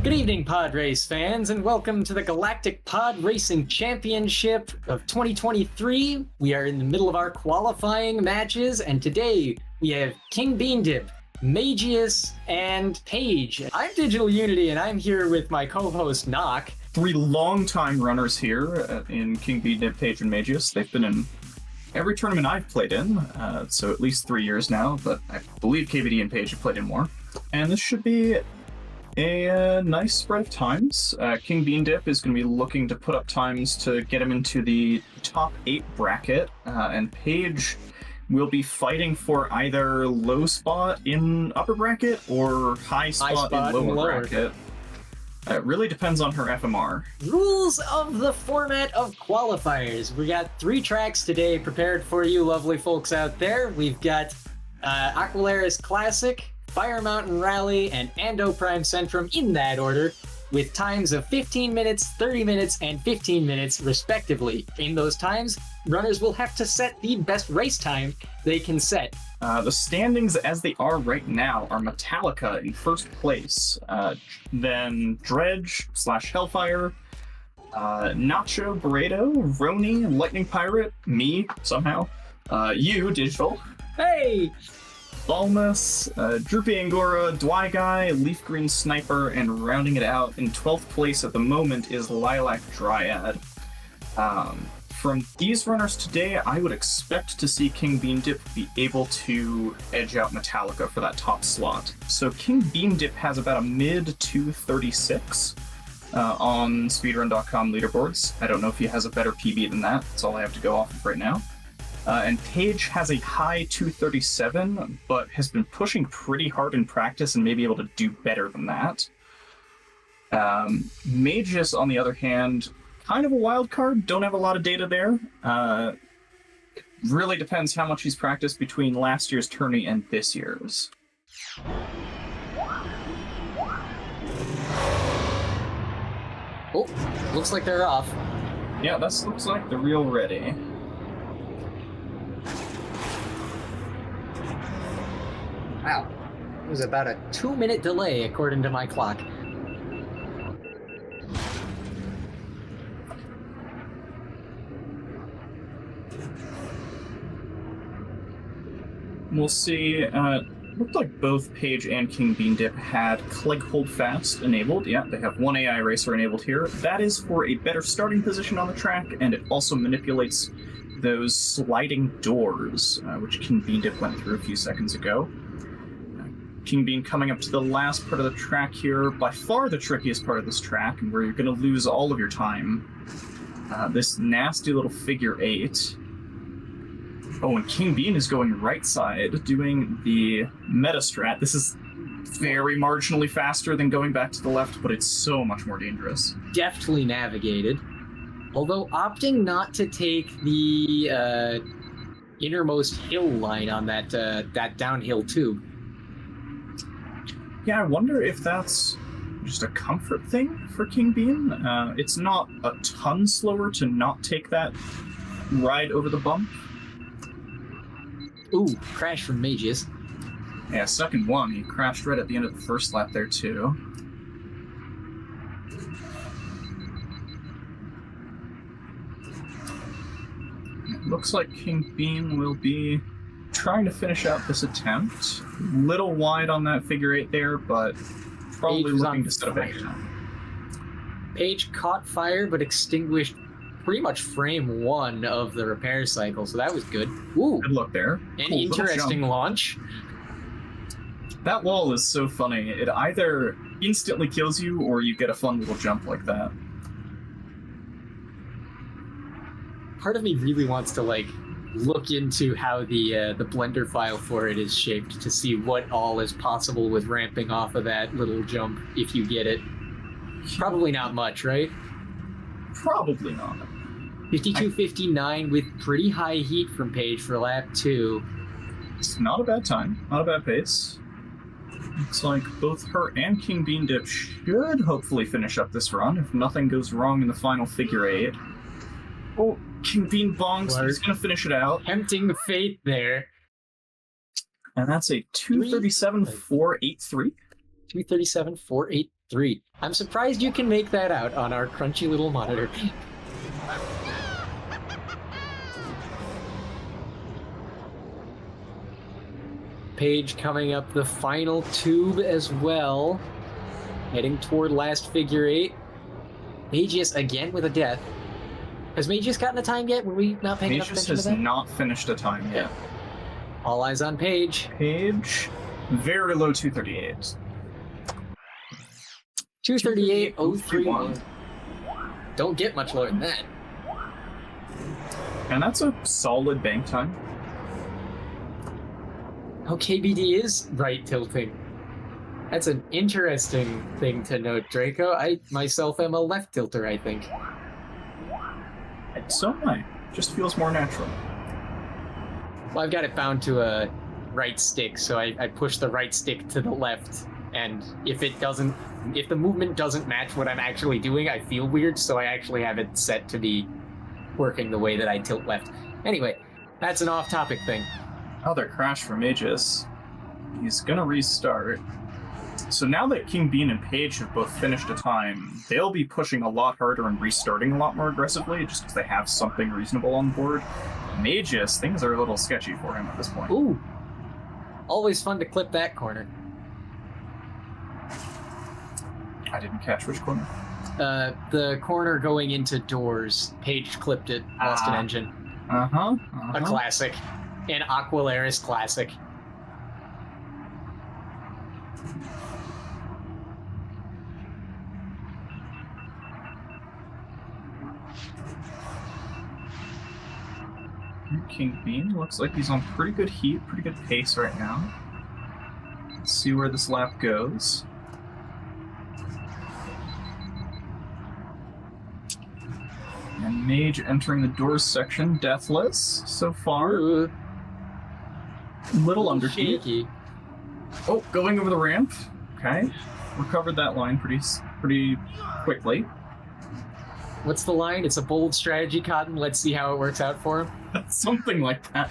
Good evening, pod race fans, and welcome to the Galactic Podracing Championship of 2023. We are in the middle of our qualifying matches, and today we have kingbeandip, Mageius, and Paige. I'm Digital Unity, and I'm here with my co-host, Knock. Three long-time runners here in kingbeandip, Paige, and Mageius. They've been in every tournament I've played in, so at least 3 years now, but I believe KBD and Paige have played in more. And this should be a nice spread of times. kingbeandip is going to be looking to put up times to get him into the top 8 bracket, and Paige will be fighting for either low spot in upper bracket or high spot in lower bracket. It really depends on her FMR. Rules of the format of qualifiers. We got 3 tracks today prepared for you lovely folks out there. We've got Aquilaris Classic, Fire Mountain Rally, and Ando Prime Centrum in that order, with times of 15 minutes, 30 minutes, and 15 minutes, respectively. In those times, runners will have to set the best race time they can set. The standings as they are right now are Metallica in first place, then Dredge / Hellfire, Nacho, Barreto, Roni, Lightning Pirate, me, somehow, you, Digital. Hey! Balmus, Droopy Angora, Dwy Guy, Leaf Green Sniper, and rounding it out in 12th place at the moment is Lilac Dryad. From these runners today, I would expect to see kingbeandip be able to edge out Metallica for that top slot. So kingbeandip has about a mid 236 on speedrun.com leaderboards. I don't know if he has a better PB than that. That's all I have to go off of right now. And Paige has a high 237, but has been pushing pretty hard in practice and may be able to do better than that. Mageius, on the other hand, kind of a wild card. Don't have a lot of data there. It really depends how much he's practiced between last year's tourney and this year's. Oh, looks like they're off. Yeah, this looks like the real ready. Wow. It was about a 2-minute delay, according to my clock. We'll see. Looked like both Paige and kingbeandip had Clegg Holdfast enabled. Yeah, they have one AI racer enabled here. That is for a better starting position on the track, and it also manipulates those sliding doors, which kingbeandip went through a few seconds ago. Kingbean coming up to the last part of the track here, by far the trickiest part of this track, and where you're going to lose all of your time. This nasty little figure 8. Oh, and kingbean is going right side, doing the meta strat. This is very marginally faster than going back to the left, but it's so much more dangerous. Deftly navigated, although opting not to take the innermost hill line on that downhill tube. Yeah, I wonder if that's just a comfort thing for kingbean. It's not a ton slower to not take that ride over the bump. Ooh, crash from Mageius. Yeah, second one. He crashed right at the end of the first lap there, too. It looks like kingbean will be trying to finish out this attempt. Little wide on that figure 8 there, but probably looking to set a better time. Paige caught fire, but extinguished pretty much frame 1 of the repair cycle, so that was good. Ooh, good look there. An interesting launch. That wall is so funny. It either instantly kills you, or you get a fun little jump like that. Part of me really wants to look into how the Blender file for it is shaped to see what all is possible with ramping off of that little jump if you get it. Probably not much, right? Probably not. 52.59 with pretty high heat from Paige for lap 2. It's not a bad time. Not a bad pace. Looks like both her and kingbeandip should hopefully finish up this run if nothing goes wrong in the final figure 8. Oh, kingbean bongs. He's going to finish it out. Tempting fate there. And that's a 237.483. 237.483. 3. I'm surprised you can make that out on our crunchy little monitor. Paige coming up the final tube as well. Heading toward last figure 8. Mageius again with a death. Has Mageius gotten a time yet? Were we not paying enough attention to that? Mageius has not finished a time yet. All eyes on Paige. Paige, very low 238. 238.031. Don't get much lower than that. And that's a solid bank time. Oh, KBD is right tilting. That's an interesting thing to note, Draco. I myself am a left tilter, I think. So am I. Just feels more natural. Well, I've got it bound to a right stick, so I push the right stick to the left, and if the movement doesn't match what I'm actually doing, I feel weird, so I actually have it set to be working the way that I tilt left. Anyway, that's an off-topic thing. Another crash for Mageius. He's gonna restart. So now that King Bean and Paige have both finished a time, they'll be pushing a lot harder and restarting a lot more aggressively, just because they have something reasonable on board. Mageius, things are a little sketchy for him at this point. Ooh. Always fun to clip that corner. I didn't catch which corner. The corner going into doors. Paige clipped it, lost an engine. A classic. An Aquilaris Classic. King Bean looks like he's on pretty good heat, pretty good pace right now. Let's see where this lap goes. And Mage entering the doors section, deathless so far. Ooh. Little under heat. Shaky. Oh, going over the ramp. Okay, recovered that line pretty quickly. What's the line? It's a bold strategy, Cotton. Let's see how it works out for him. Something like that.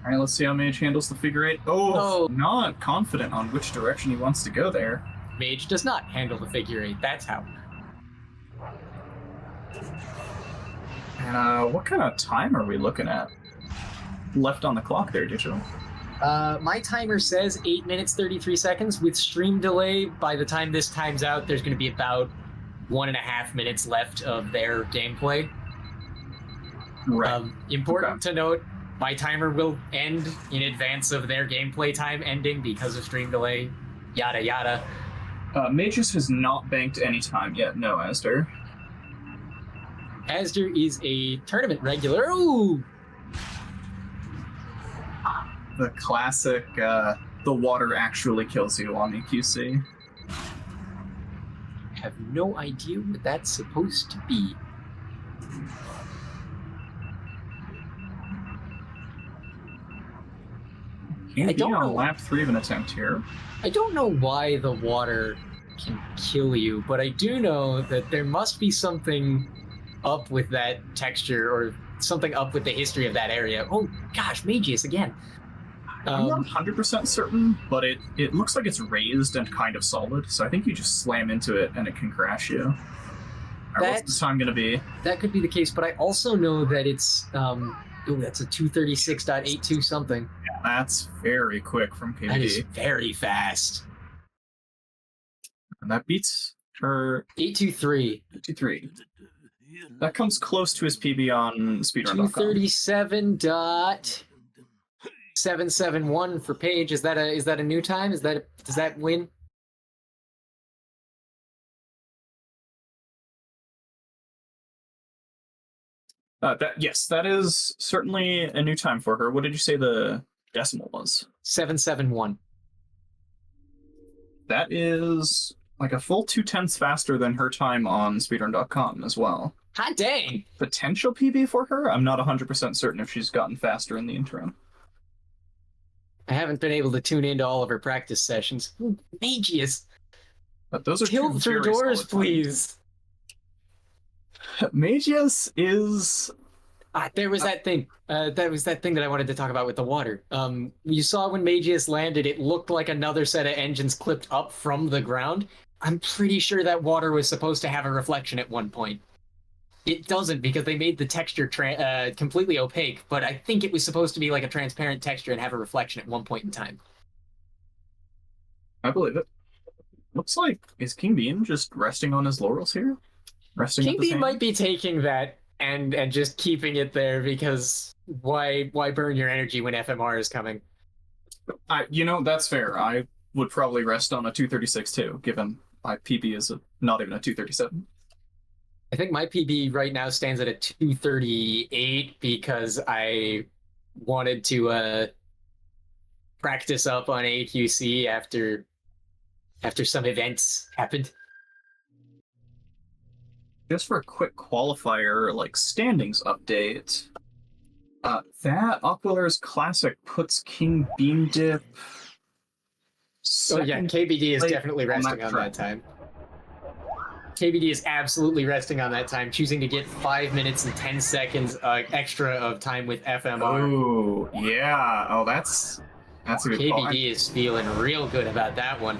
Alright, let's see how Mage handles the figure 8. Oh, not confident on which direction he wants to go there. Mage does not handle the figure 8. That's how. And what kind of time are we looking at? Left on the clock there, Digital. My timer says 8 minutes 33 seconds. With stream delay, by the time this times out, there's going to be about 1.5 minutes left of their gameplay. Right. Important to note, my timer will end in advance of their gameplay time ending because of stream delay. Yada yada. Mageius has not banked any time yet. No, Astor. Astor is a tournament regular. Ooh! The classic, the water actually kills you on EQC. I have no idea what that's supposed to be. I don't know. Lap 3 of an attempt here. I don't know why the water can kill you, but I do know that there must be something up with that texture or something up with the history of that area. Oh gosh, Mageius again. I'm not 100% certain, but it looks like it's raised and kind of solid, so I think you just slam into it and it can crash you. Alright, what's the time going to be? That could be the case, but I also know that it's, that's a 236.82 something. Yeah, that's very quick from KBD. That is very fast. And that beats her... 823. 823. That comes close to his PB on speedrun.com. 237.771 for Paige. Is that a new time? Does that win? Yes, that is certainly a new time for her. What did you say the decimal was? 771. That is like a full 2/10 faster than her time on speedrun.com as well. Hot dang! Potential PB for her? I'm not 100% certain if she's gotten faster in the interim. I haven't been able to tune into all of her practice sessions. Mageius! But those are tilt through doors, please! Mageius is There was that thing. That was that thing that I wanted to talk about with the water. You saw when Mageius landed, it looked like another set of engines clipped up from the ground. I'm pretty sure that water was supposed to have a reflection at one point. It doesn't because they made the texture completely opaque, but I think it was supposed to be like a transparent texture and have a reflection at one point in time. I believe it. Looks like, is King Bean just resting on his laurels here? Resting King at the Bean same? might be taking that and just keeping it there because why burn your energy when FMR is coming? That's fair. I would probably rest on a 236 too, given my PB is not even a 237. I think my PB right now stands at a 238 because I wanted to practice up on AQC after some events happened. Just for a quick qualifier, like standings update, that Aquilaris Classic puts King Bean Dip. Oh yeah, KBD is definitely resting on that time. KBD is absolutely resting on that time, choosing to get 5 minutes and 10 seconds extra of time with FMR. Oh yeah. Oh, that's a good call. KBD is feeling real good about that one.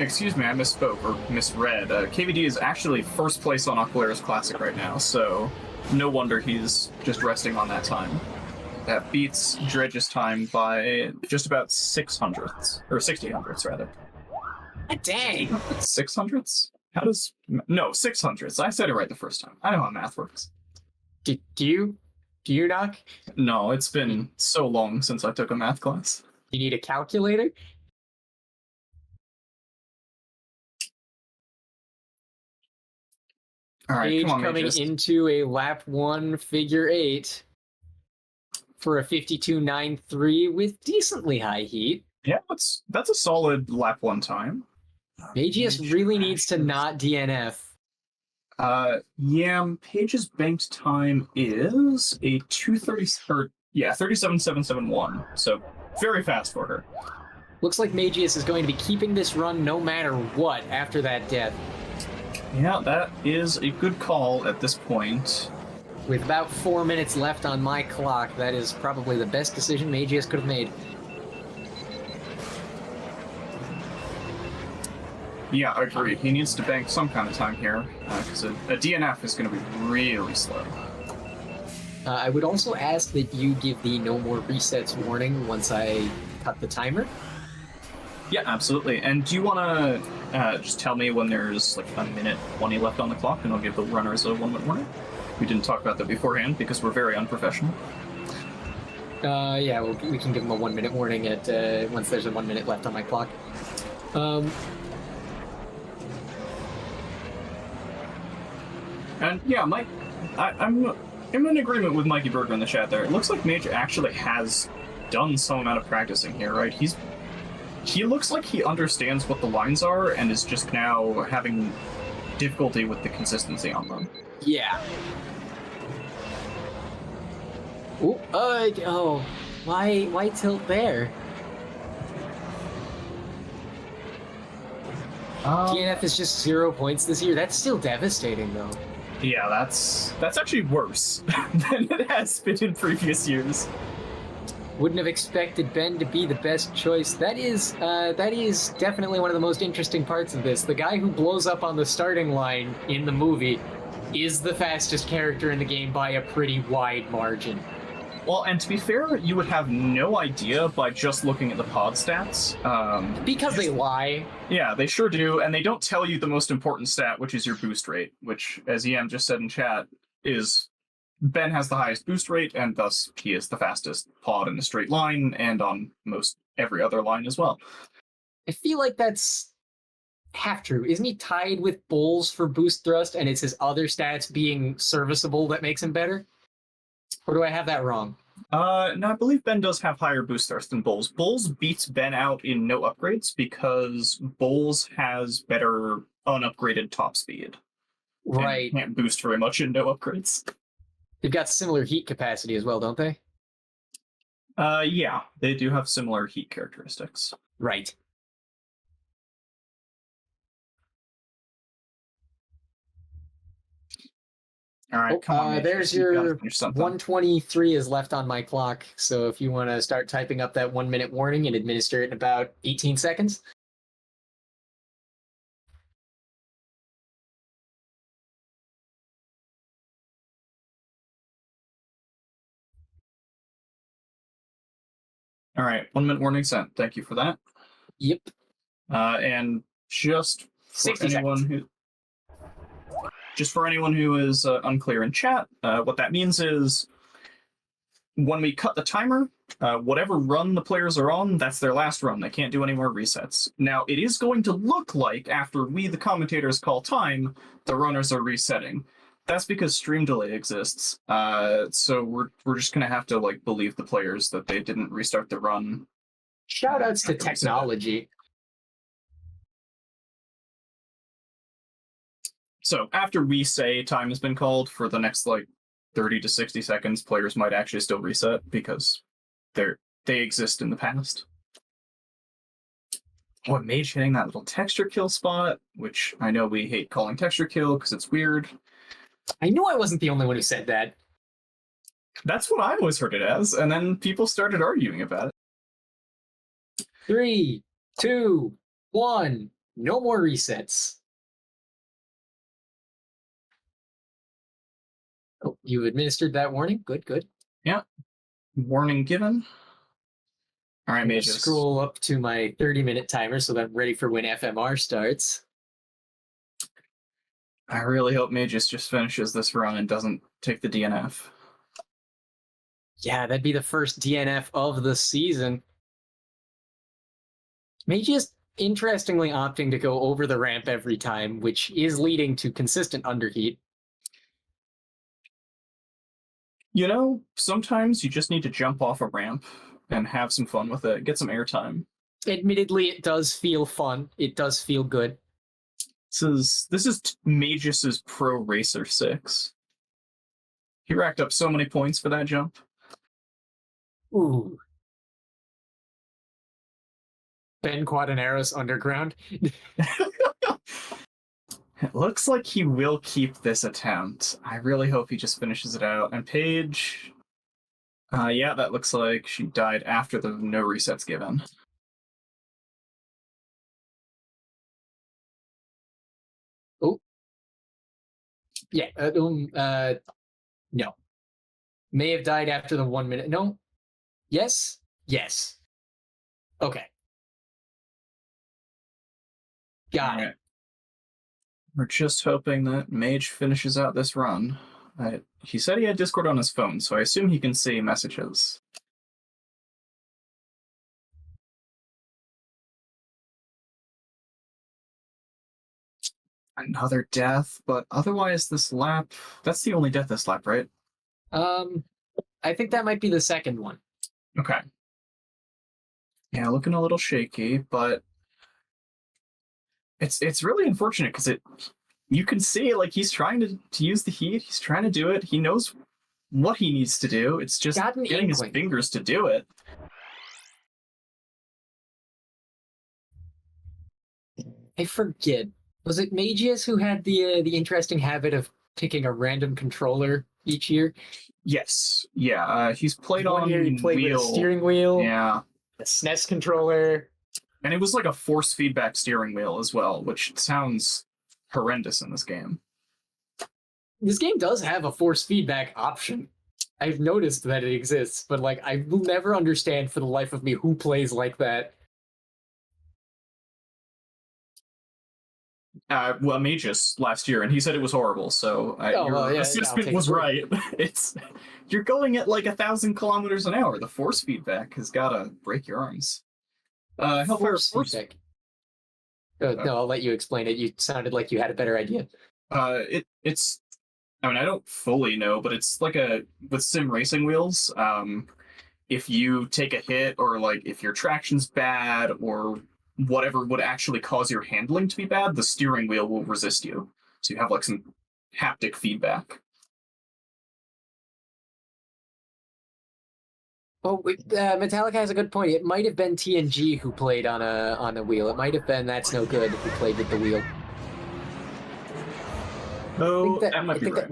Excuse me, I misspoke or misread. KVD is actually first place on Aquilaris Classic right now, so no wonder he's just resting on that time. That beats Dredge's time by just about 600ths, or 60 hundredths rather. Dang! 600ths? How does... No, 600ths. I said it right the first time. I know how math works. Do you knock? No, it's been so long since I took a math class. You need a calculator? All right, Paige come on, coming Mageius. into a lap 1 figure 8 for a 52.93 with decently high heat. Yeah, that's a solid lap 1 time. Mageius really needs to not DNF. Yeah, Paige's banked time is a 37.771. So very fast for her. Looks like Mageius is going to be keeping this run no matter what after that death. Yeah, that is a good call at this point. With about 4 minutes left on my clock, that is probably the best decision Mageius could have made. Yeah, agreed. He needs to bank some kind of time here, because a DNF is going to be really slow. I would also ask that you give the no more resets warning once I cut the timer. Yeah, absolutely. And do you want to just tell me when there's like a minute 20 left on the clock, and I'll give the runners a 1 minute warning? We didn't talk about that beforehand because we're very unprofessional. Yeah, we can give them a 1 minute warning at once there's a 1 minute left on my clock. And yeah, Mike, I'm in agreement with Mikey Berger in the chat there. It looks like Mage actually has done some amount of practicing here, right? He looks like he understands what the lines are and is just now having difficulty with the consistency on them. Yeah. Ooh, why tilt there? DNF is just 0 points this year. That's still devastating, though. Yeah, that's actually worse than it has been in previous years. Wouldn't have expected Ben to be the best choice. That is definitely one of the most interesting parts of this. The guy who blows up on the starting line in the movie is the fastest character in the game by a pretty wide margin. Well, and to be fair, you would have no idea by just looking at the pod stats. Because they lie. Yeah, they sure do, and they don't tell you the most important stat, which is your boost rate, which, as EM just said in chat, is Ben has the highest boost rate, and thus he is the fastest pod in a straight line, and on most every other line as well. I feel like that's half true. Isn't he tied with Bulls for boost thrust, and it's his other stats being serviceable that makes him better? Or do I have that wrong? No, I believe Ben does have higher boost thrust than Bulls. Bulls beats Ben out in no upgrades because Bulls has better unupgraded top speed. Right. And can't boost very much in no upgrades. They've got similar heat capacity as well, don't they? Yeah, they do have similar heat characteristics. Right. All right, come on. There's your 123 is left on my clock. So if you want to start typing up that 1 minute warning and administer it in about 18 seconds. All right, 1 minute warning sent. Thank you for that. Yep. And just for 60 anyone seconds. for anyone who is unclear in chat, what that means is when we cut the timer, whatever run the players are on, that's their last run. They can't do any more resets. Now, it is going to look like after we, the commentators, call time, the runners are resetting. That's because stream delay exists. So we're just gonna have to believe the players that they didn't restart the run. Shoutouts to technology. So after we say time has been called for the next 30 to 60 seconds, players might actually still reset because they exist in the past. Oh, Mage hitting that little texture kill spot, which I know we hate calling texture kill because it's weird. I knew I wasn't the only one who said that. That's what I always heard it as, and then people started arguing about it. 3, 2, 1. No more resets. Oh, you administered that warning? Good, good. Yeah. Warning given. All right, Mageius. Scroll up to my 30-minute timer so that I'm ready for when FMR starts. I really hope Mageius just finishes this run and doesn't take the DNF. Yeah, that'd be the first DNF of the season. Mageius interestingly opting to go over the ramp every time, which is leading to consistent underheat. You know, sometimes you just need to jump off a ramp and have some fun with it, get some airtime. Admittedly, it does feel fun. It does feel good. This is Mageius's Pro Racer 6. He racked up so many points for that jump. Ooh. Ben Quadinaros Underground. It looks like he will keep this attempt. I really hope he just finishes it out. And Paige... yeah, that looks like she died after the no resets given. Oh. Yeah, no. May have died after the 1 minute. No. Yes? Yes. Okay. Got it. We're just hoping that Mage finishes out this run. He said he had Discord on his phone, so I assume he can see messages. Another death, but otherwise this lap... That's the only death this lap, right? I think that might be the second one. Okay. Yeah, looking a little shaky, but... It's really unfortunate because you can see he's trying to use the heat. He's trying to do it. He knows what he needs to do. It's just getting his fingers to do it. I forget. Was it Mageius who had the interesting habit of picking a random controller each year? Yes. Yeah. He's played on he played wheel. With a steering wheel. Yeah. A SNES controller. And it was a force feedback steering wheel as well, which sounds horrendous in this game. This game does have a force feedback option. I've noticed that it exists, but I will never understand for the life of me who plays like that. Well, Mageius last year, and he said it was horrible, so your assessment was right. You're going at 1,000 kilometers an hour. The force feedback has got to break your arms. Force feedback. No, I'll let you explain it. You sounded like you had a better idea. It's. I mean, I don't fully know, but it's with sim racing wheels. If you take a hit, or if your traction's bad, or whatever would actually cause your handling to be bad, the steering wheel will resist you. So you have some haptic feedback. Oh, Metallica has a good point. It might have been TNG who played on a wheel. It might have been That's No Good who played with the wheel. Oh, I that might be think right.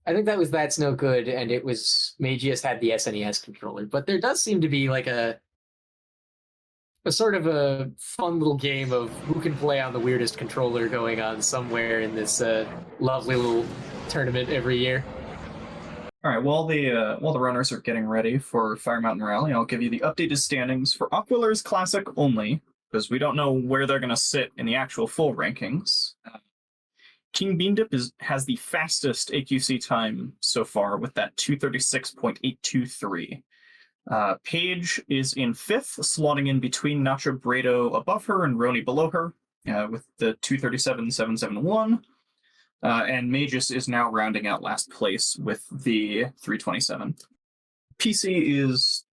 I think that was That's No Good, and it was Mageius had the SNES controller. But there does seem to be like a sort of a fun little game of who can play on the weirdest controller going on somewhere in this lovely little tournament every year. All right, while the runners are getting ready for Fire Mountain Rally, I'll give you the updated standings for Aquilaris Classic only, because we don't know where they're going to sit in the actual full rankings. King Beandip has the fastest AQC time so far with that 236.823. Paige is in 5th, slotting in between Nacho Bredo above her and Roni below her with the 237.771. And Mageius is now rounding out last place with the 327. PC is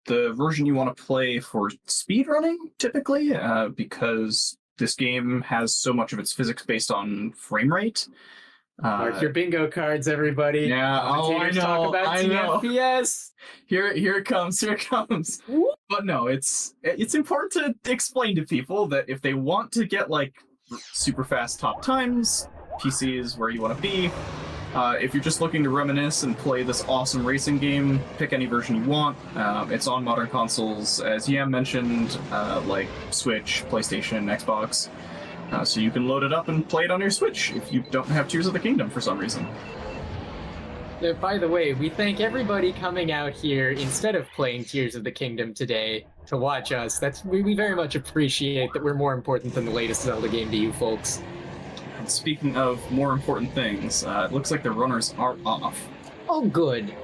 the version you want to play for speedrunning, typically, because this game has so much of its physics based on frame rate. Mark your bingo cards, everybody. Yeah, I know. Talk about I know. FPS. Here it comes. But no, it's important to explain to people that if they want to get like super fast top times, PC is where you want to be. If you're just looking to reminisce and play this awesome racing game, pick any version you want. It's on modern consoles, as Yam mentioned, like Switch, PlayStation, Xbox. So you can load it up and play it on your Switch if you don't have Tears of the Kingdom for some reason. By the way, we thank everybody coming out here instead of playing Tears of the Kingdom today to watch us. We very much appreciate that we're more important than the latest Zelda game to you folks. And speaking of more important things, it looks like the runners are off. Oh, good.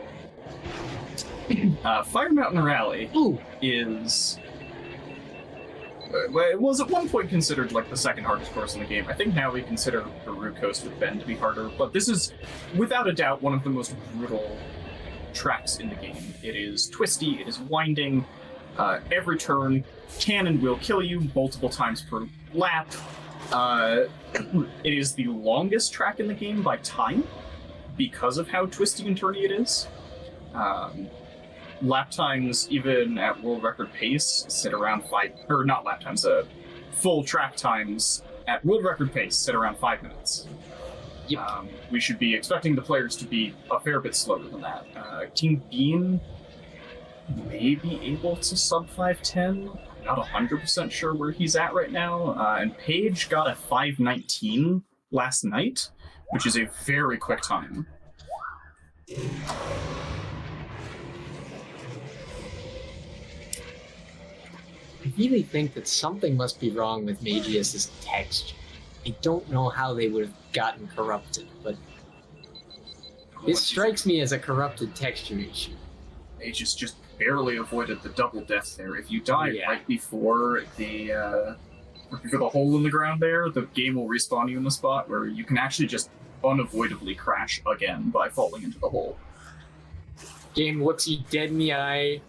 Fire Mountain Rally is... it was at one point considered like the second hardest course in the game. I think now we consider the Route Coast with Bend to be harder, but this is, without a doubt, one of the most brutal tracks in the game. It is twisty, it is winding, every turn can and will kill you multiple times per lap. It is the longest track in the game by time, because of how twisty and turny it is. Lap times, even at world record pace, sit around full track times at world record pace sit around 5 minutes. Yep. We should be expecting the players to be a fair bit slower than that. King Bean may be able to sub 510. Not 100% sure where he's at right now. And Paige got a 519 last night, which is a very quick time. I really think that something must be wrong with Mageius' text. I don't know how they would have gotten corrupted, but this strikes me as a corrupted texture issue. Paige just barely avoided the double death there. If you die right before the hole in the ground there, the game will respawn you in the spot where you can actually just unavoidably crash again by falling into the hole. Game looks you dead in the eye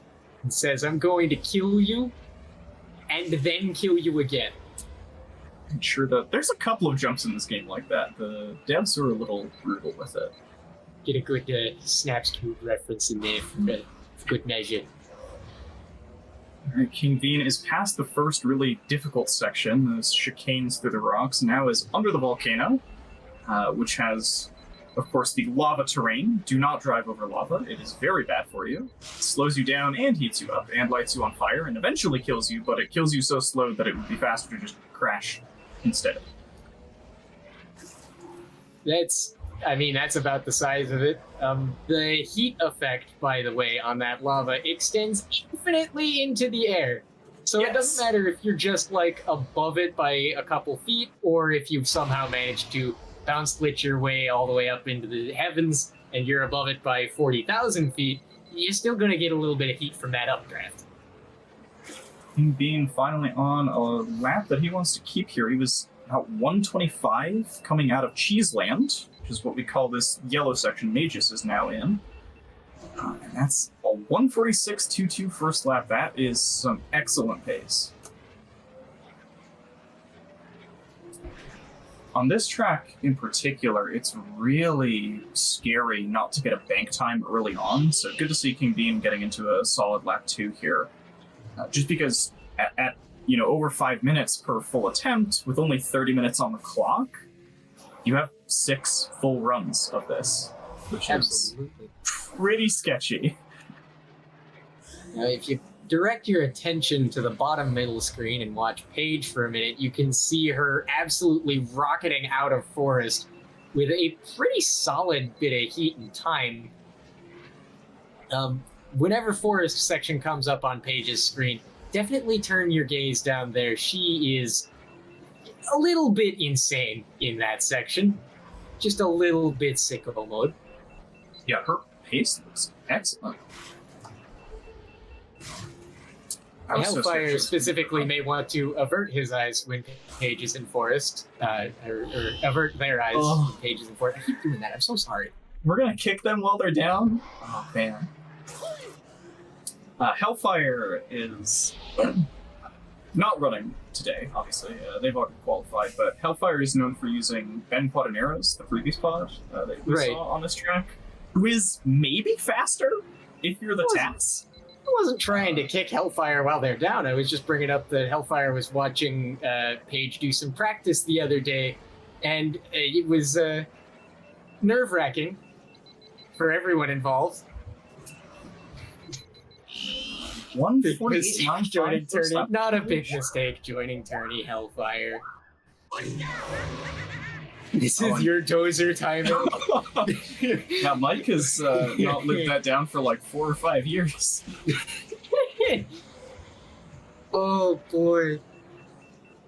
and says, "I'm going to kill you, and then kill you again." I'm sure that there's a couple of jumps in this game like that. The devs are a little brutal with it. Get a good Snaps Cube reference in there for good measure. Alright, King Bean is past the first really difficult section, those chicanes through the rocks, now is under the volcano, which has, of course, the lava terrain. Do not drive over lava, it is very bad for you. It slows you down and heats you up and lights you on fire and eventually kills you, but it kills you so slow that it would be faster to just crash instead. That's about the size of it. The heat effect, by the way, on that lava extends infinitely into the air. So It doesn't matter if you're just like above it by a couple feet, or if you've somehow managed to bounce glitch your way all the way up into the heavens and you're above it by 40,000 feet, you're still going to get a little bit of heat from that updraft. King Bean finally on a lap that he wants to keep here. He was about 125 coming out of Cheeseland, which is what we call this yellow section Mageius is now in. And that's a 146.22 first lap. That is some excellent pace. On this track in particular, it's really scary not to get a bank time early on, so good to see King Bean getting into a solid lap 2 here. Just because at over 5 minutes per full attempt, with only 30 minutes on the clock, you have 6 full runs of this, which Absolutely. is pretty sketchy. Now, if you direct your attention to the bottom middle screen and watch Paige for a minute, you can see her absolutely rocketing out of forest with a pretty solid bit of heat and time. Whenever forest section comes up on Paige's screen, definitely turn your gaze down there. She is a little bit insane in that section. Just a little bit sicko mode. Yeah, her pace looks excellent. Hellfire specifically may want to avert his eyes when Paige is in forest, or avert their eyes when Paige is in forest. I keep doing that. I'm so sorry. We're gonna kick them while they're down? Oh, man. Hellfire is not running today, obviously. They've already qualified, but Hellfire is known for using Ben Quadinaros, the previous pod that we saw on this track, who is maybe faster if you're the Tats. I wasn't trying to kick Hellfire while they're down. I was just bringing up that Hellfire was watching Paige do some practice the other day, and it was nerve-wracking for everyone involved. 148 joining tourney. Not a big mistake joining tourney, Hellfire. This is your dozer timing. Now, Mike has not lived that down for like 4 or 5 years. Oh boy.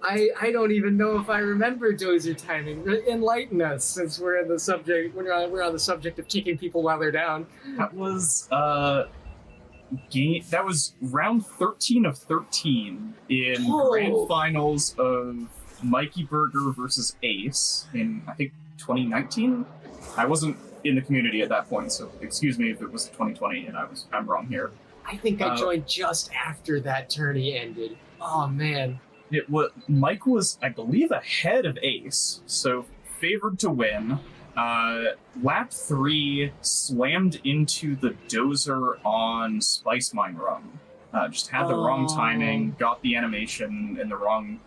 I don't even know if I remember dozer timing. Enlighten us, since we're on the subject. We're on the subject of kicking people while they're down. That was that was round 13 of 13 in grand finals of Mikey Berger versus Ace in, I think, 2019. I wasn't in the community at that point, so excuse me if it was 2020 and I'm wrong here. I think I joined just after that tourney ended. Oh man. Mike was, I believe, ahead of Ace, so favored to win. Lap 3 slammed into the dozer on Spice Mine Run. Just had the wrong timing, got the animation in the wrong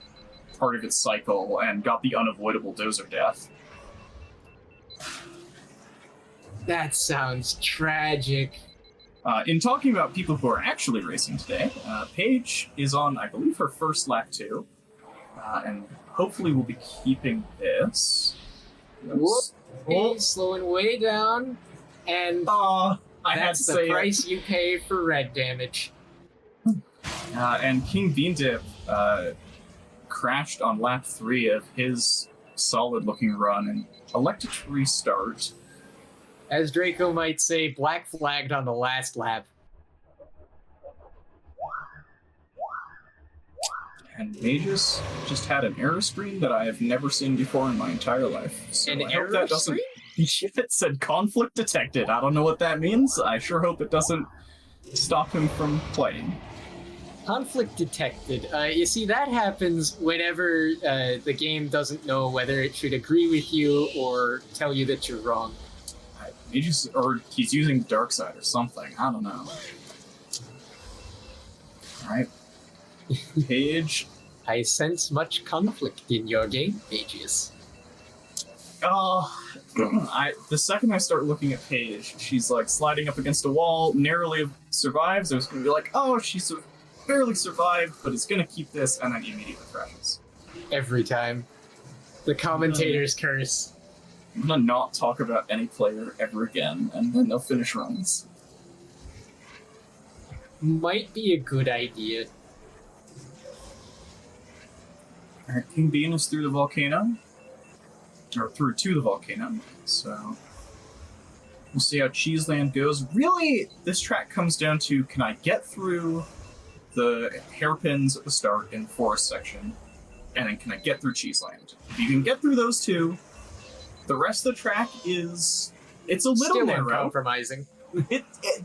part of its cycle, and got the unavoidable dozer death. That sounds tragic. In talking about people who are actually racing today, Paige is on, I believe, her first lap 2, and hopefully will be keeping this. Slowing way down, and that's the price you pay for red damage. And King Beandip crashed on lap 3 of his solid-looking run and elected to restart. As Draco might say, black flagged on the last lap. And Mageius just had an error screen that I have never seen before in my entire life. So I hope that doesn't. It said conflict detected. I don't know what that means. I sure hope it doesn't stop him from playing. Conflict detected. You see, that happens whenever the game doesn't know whether it should agree with you or tell you that you're wrong. Or he's using the dark side or something. I don't know. Alright. Paige. I sense much conflict in your game, Mageius. The second I start looking at Paige, she's like sliding up against a wall, narrowly survives. I was going to be like, oh, she's barely survived, but it's going to keep this, and then immediately crashes. Every time. The commentator's curse. I'm going to not talk about any player ever again, and then they'll finish runs. Might be a good idea. Alright, King Bean is through the volcano. Or through to the volcano. So we'll see how Cheeseland goes. Really, this track comes down to, can I get through the hairpins at the start in forest section, and then can I get through Cheeseland? If you can get through those two, the rest of the track it's a little still narrow. Uncompromising.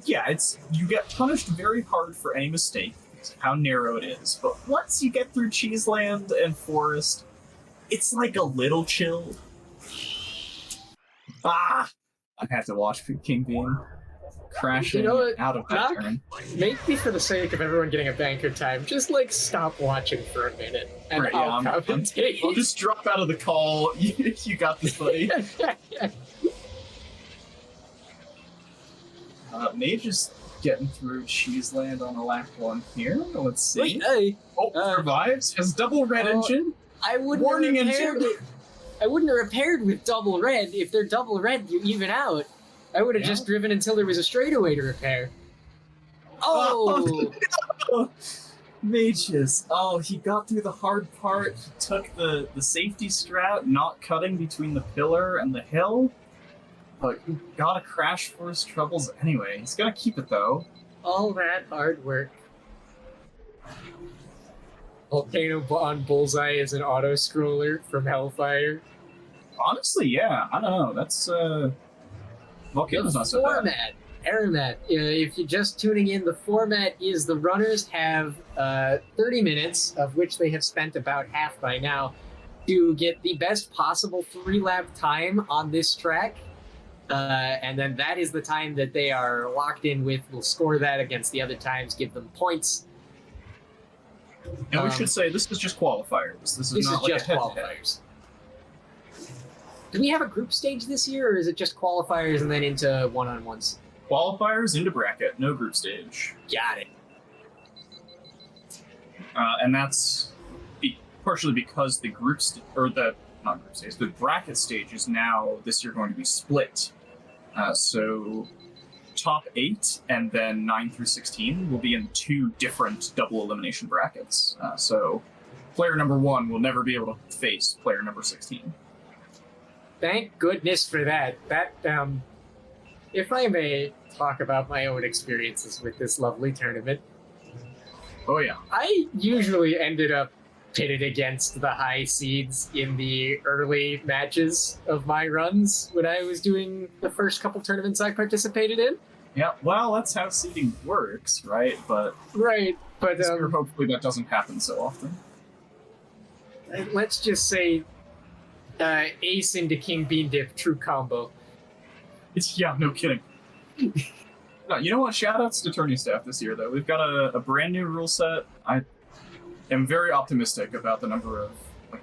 You get punished very hard for any mistake, how narrow it is. But once you get through Cheeseland and forest, it's like a little chilled. I have to watch King Bean. crashing what? out of that turn. Maybe for the sake of everyone getting a banker time, just like stop watching for a minute and Right, I'll commentate. I'll just drop out of the call. You got this, buddy. Mage is getting through Cheeseland on the lap 1 here. Let's see. Wait, hey. Survives. Has double red engine. I wouldn't Warning have repaired engine. it. I wouldn't have repaired with double red. If they're double red, you even out. I would have just driven until there was a straightaway to repair. Oh! Mages. Oh, he got through the hard part. He took the safety strat, not cutting between the pillar and the hill. But he got a crash for his troubles anyway. He's gonna keep it though. All that hard work. Volcano on Bullseye is an auto-scroller from Hellfire. Honestly, yeah. I don't know. That's, Volcano's not so bad. Format. Aeromat. If you're just tuning in, the format is the runners have 30 minutes, of which they have spent about half by now, to get the best possible 3-lap time on this track. And then that is the time that they are locked in with. We'll score that against the other times, give them points. And we should say this is just qualifiers. This is not like just a head-to-head. qualifiers. Do we have a group stage this year, or is it just qualifiers and then into one-on-ones? Qualifiers into bracket, no group stage. Got it. And that's partially because the the bracket stage is now this year going to be split. So top 8 and then 9 through 16 will be in 2 different double elimination brackets. So player number 1 will never be able to face player number 16. Thank goodness for that. That, if I may talk about my own experiences with this lovely tournament. Oh yeah. I usually ended up pitted against the high seeds in the early matches of my runs when I was doing the first couple tournaments I participated in. Yeah, well, that's how seeding works, right? But hopefully that doesn't happen so often. Let's just say ace into king bean dip, true combo. Yeah, no kidding. No, you know what? Shoutouts to tourney staff this year, though. We've got a brand new rule set. I am very optimistic about the number of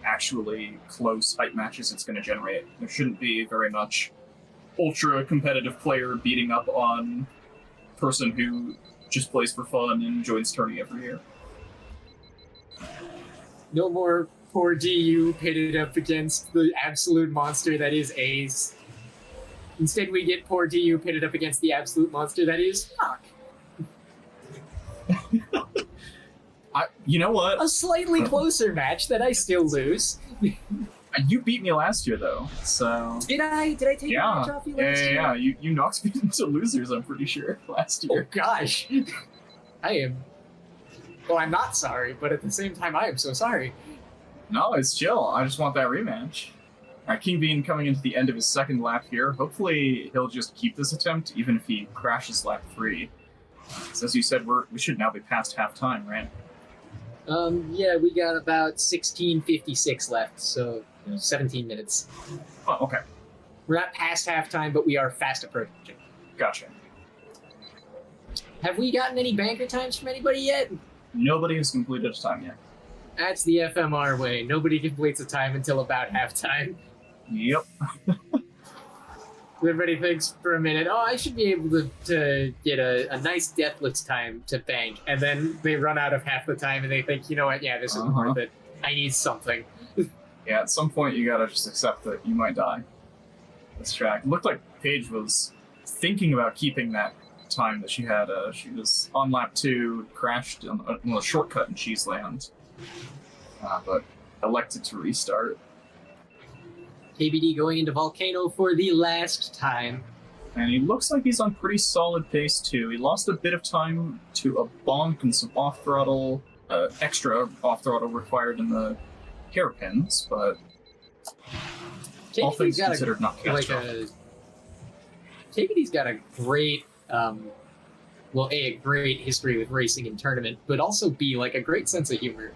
actually close hype matches it's going to generate. There shouldn't be very much ultra competitive player beating up on person who just plays for fun and joins tourney every year. No more poor DU pitted up against the absolute monster that is Ace. Instead, we get poor DU pitted up against the absolute monster that is Fuck. You know what? A slightly closer match that I still lose. You beat me last year, though, so... Did I take a match off you last year? Yeah. You knocked me into losers, I'm pretty sure, last year. Oh, gosh. I am... Well, I'm not sorry, but at the same time, I am so sorry. No, it's chill. I just want that rematch. Alright, King Bean coming into the end of his second lap here. Hopefully, he'll just keep this attempt, even if he crashes lap 3. So as you said, we should now be past half-time, right? Yeah, we got about 16:56 left, so 17 minutes. Oh, okay. We're not past halftime, but we are fast approaching. Gotcha. Have we gotten any banker times from anybody yet? Nobody has completed a time yet. That's the FMR way. Nobody completes a time until about halftime. Yep. Everybody thinks for a minute, oh, I should be able to get a nice deathless time to bank, and then they run out of half the time and they think, you know what, yeah, this isn't worth it. I need something. Yeah, at some point you gotta just accept that you might die. This track. It looked like Paige was thinking about keeping that time that she had. She was on lap 2, crashed on a shortcut in Cheeseland, but elected to restart. KBD going into Volcano for the last time. And he looks like he's on pretty solid pace, too. He lost a bit of time to a bonk and some off-throttle, extra off-throttle required in the hairpins, but all things considered, not catastrophic. KBD's got a great, a great history with racing and tournament, but also B, a great sense of humor.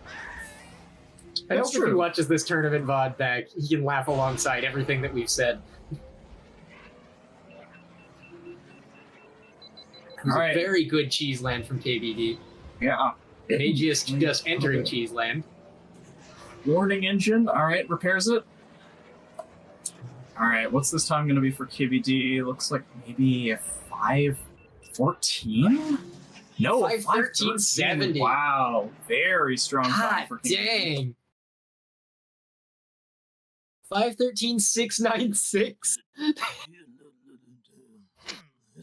I hope if he watches this tournament VOD back, he can laugh alongside everything that we've said. was All a right. very good cheese land from KBD. Yeah. Mageius just entering cheese land. Warning engine. All right, repairs it. All right, what's this time going to be for KBD? Looks like maybe a 5:14. No, 5:13.70. Wow, very strong time for KBD. Dang. 5:13.696.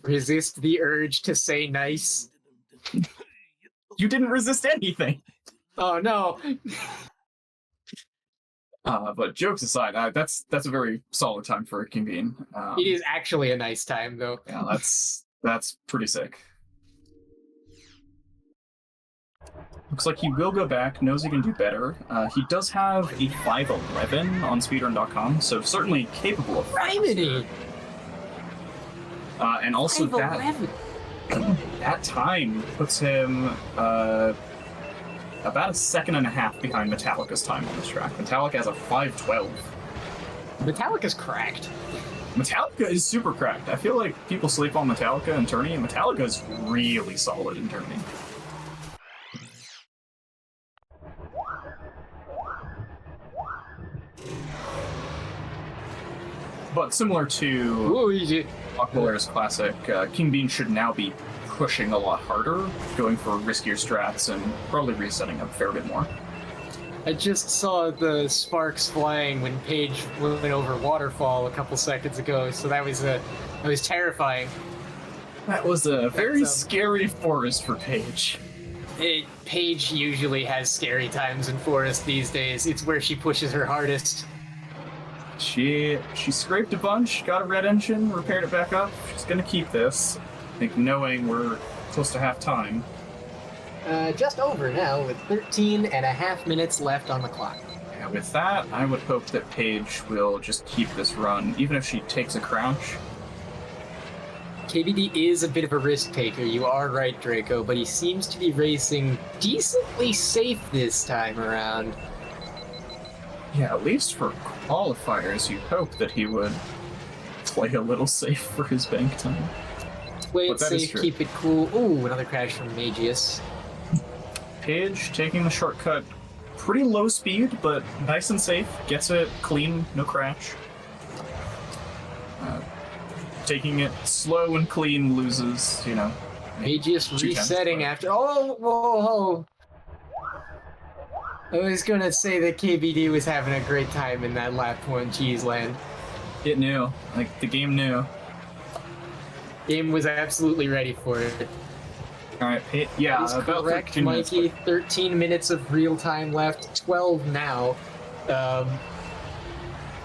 Resist the urge to say nice. You didn't resist anything. Oh no. But jokes aside, that's a very solid time for King Bean. It is actually a nice time, though. Yeah, that's pretty sick. Looks like he will go back, knows he can do better. He does have a 5:11 on speedrun.com, so certainly capable of Criminy! And also that time puts him about a second and a half behind Metallica's time on this track. Metallica has a 5:12. Metallica's cracked. Metallica is super cracked. I feel like people sleep on Metallica in tourney, and Metallica is really solid in tourney. But similar to Aquilaris Classic, King Bean should now be pushing a lot harder, going for riskier strats, and probably resetting a fair bit more. I just saw the sparks flying when Paige went over Waterfall a couple seconds ago, so that was terrifying. That was a very scary forest for Paige. Paige usually has scary times in Forest these days. It's where she pushes her hardest. She scraped a bunch, got a red engine, repaired it back up. She's gonna keep this. I think knowing we're close to half time. Just over now, with 13 and a half minutes left on the clock. Yeah, with that, I would hope that Paige will just keep this run, even if she takes a crouch. KBD is a bit of a risk taker, you are right, Draco, but he seems to be racing decently safe this time around. Yeah, at least for qualifiers, you'd hope that he would play a little safe for his bank time. Play it safe, keep it cool. Ooh, another crash from Mageius. Paige taking the shortcut, pretty low speed, but nice and safe. Gets it clean, no crash. Taking it slow and clean loses, you know. Mageius resetting after. Oh, whoa! I was gonna say that KBD was having a great time in that lap 1 cheese land. It knew. Like, the game knew. Game was absolutely ready for it. Alright, yeah, that is about correct, 13 Mikey. minutes. 13 minutes of real time left, 12 now. But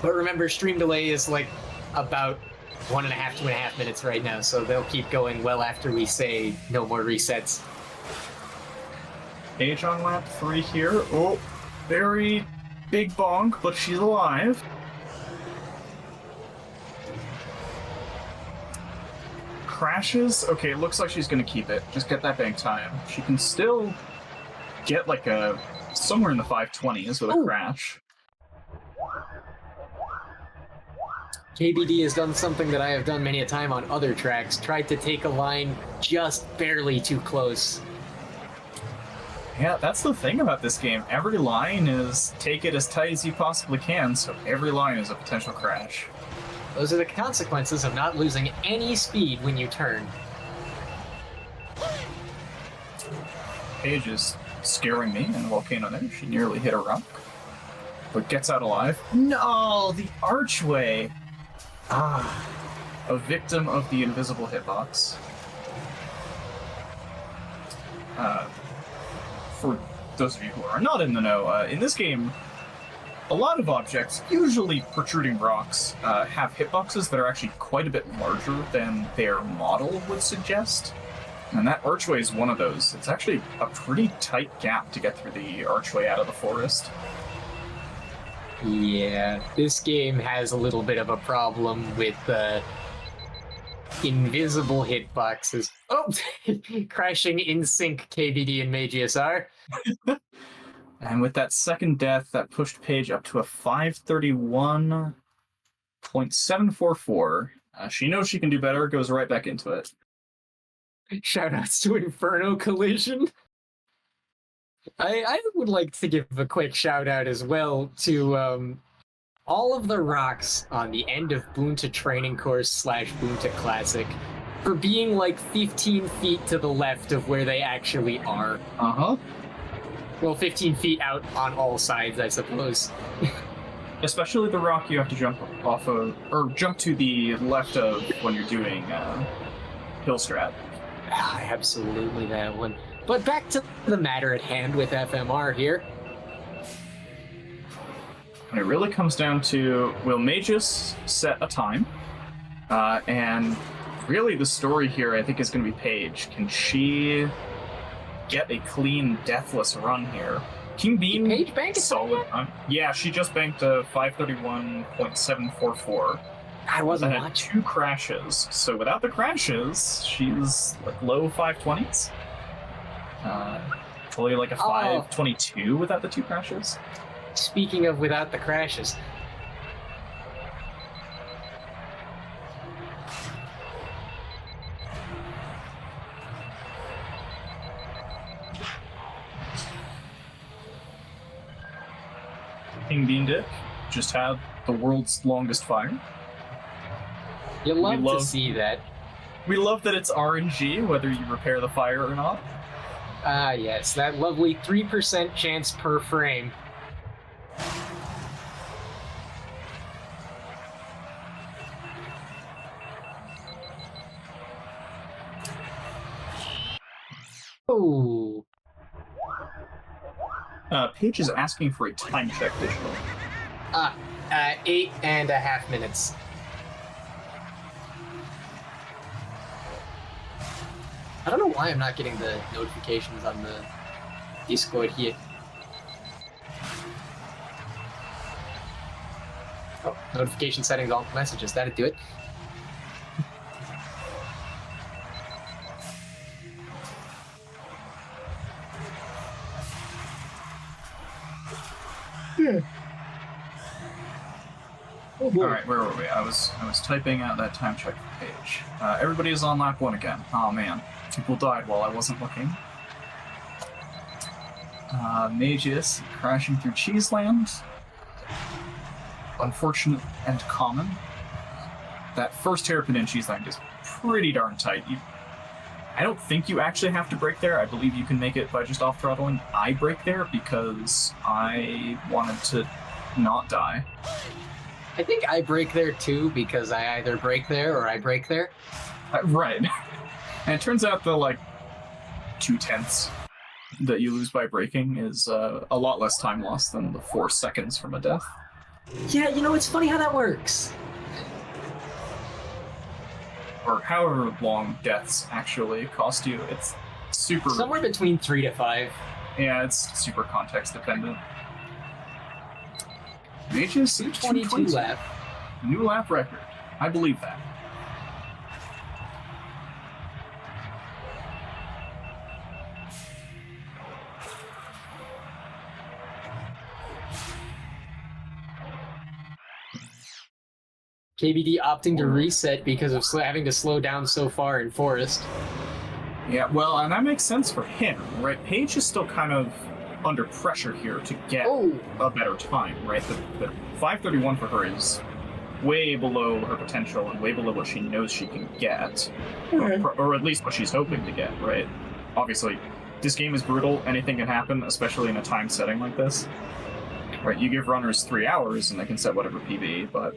remember, stream delay is like about 1.5 to 2.5 minutes right now, so they'll keep going well after we say no more resets. Paige on lap 3 here. Oh, very big bonk, but she's alive. Crashes. Okay, it looks like she's gonna keep it. Just get that bank time. She can still get like somewhere in the 520s with a crash. KBD has done something that I have done many a time on other tracks, tried to take a line just barely too close. Yeah, that's the thing about this game. Every line is take it as tight as you possibly can, so every line is a potential crash. Those are the consequences of not losing any speed when you turn. Paige is scaring me in a volcano there. She nearly hit a rock, but gets out alive. No, the archway! A victim of the invisible hitbox. For those of you who are not in the know, in this game, a lot of objects, usually protruding rocks, have hitboxes that are actually quite a bit larger than their model would suggest. And that archway is one of those. It's actually a pretty tight gap to get through the archway out of the forest. Yeah, this game has a little bit of a problem with invisible hitboxes. Oh, crashing in sync KBD and Mageius are. And with that second death, that pushed Paige up to a 531.744. She knows she can do better, goes right back into it. Shoutouts to Inferno Collision. I would like to give a quick shout out as well to all of the rocks on the end of Boonta Training Course / Boonta Classic for being like 15 feet to the left of where they actually are. Uh-huh. Well, 15 feet out on all sides, I suppose. Especially the rock you have to jump off of, or jump to the left of when you're doing hill strat. Absolutely that one. But back to the matter at hand with FMR here. And it really comes down to, will Mageius set a time? And really the story here, I think, is going to be Paige. Can she get a clean, deathless run here? King Bean, Paige banked solid. Yeah, she just banked a 531.744. I wasn't had watching. 2 crashes. So without the crashes, she's like low 520s. Probably like a 522 without the 2 crashes. Speaking of without the crashes. King Beandip just had the world's longest fire. You love to see that. We love that it's RNG, whether you repair the fire or not. Ah, yes, that lovely 3% chance per frame. Oh. Paige is asking for a time check digital. 8.5 minutes. I don't know why I'm not getting the notifications on the Discord here. Oh, notification settings, all messages. That'd do it. Oh, alright, where were we? I was typing out that time check for Paige. Everybody is on lap 1 again. Oh man. People died while I wasn't looking. Mageius crashing through Cheeseland. Unfortunate and common. That first hairpin in Cheeseland is pretty darn tight. I don't think you actually have to brake there. I believe you can make it by just off-throttling. I brake there because I wanted to not die. I think I brake there too because I either brake there or I brake there. Right. And it turns out the, 2/10 that you lose by braking is a lot less time loss than the 4 seconds from a death. Yeah, it's funny how that works. Or however long deaths actually cost you. It's super... Somewhere between 3 to 5. Yeah, it's super context dependent. Mageius 22 lap. New lap record. I believe that. KBD opting to reset because of having to slow down so far in Forest. Yeah, well, and that makes sense for him, right? Paige is still kind of under pressure here to get a better time, right? The 531 for her is way below her potential and way below what she knows she can get. Or at least what she's hoping to get, right? Obviously, this game is brutal. Anything can happen, especially in a time setting like this. Right, you give runners 3 hours and they can set whatever PB, but...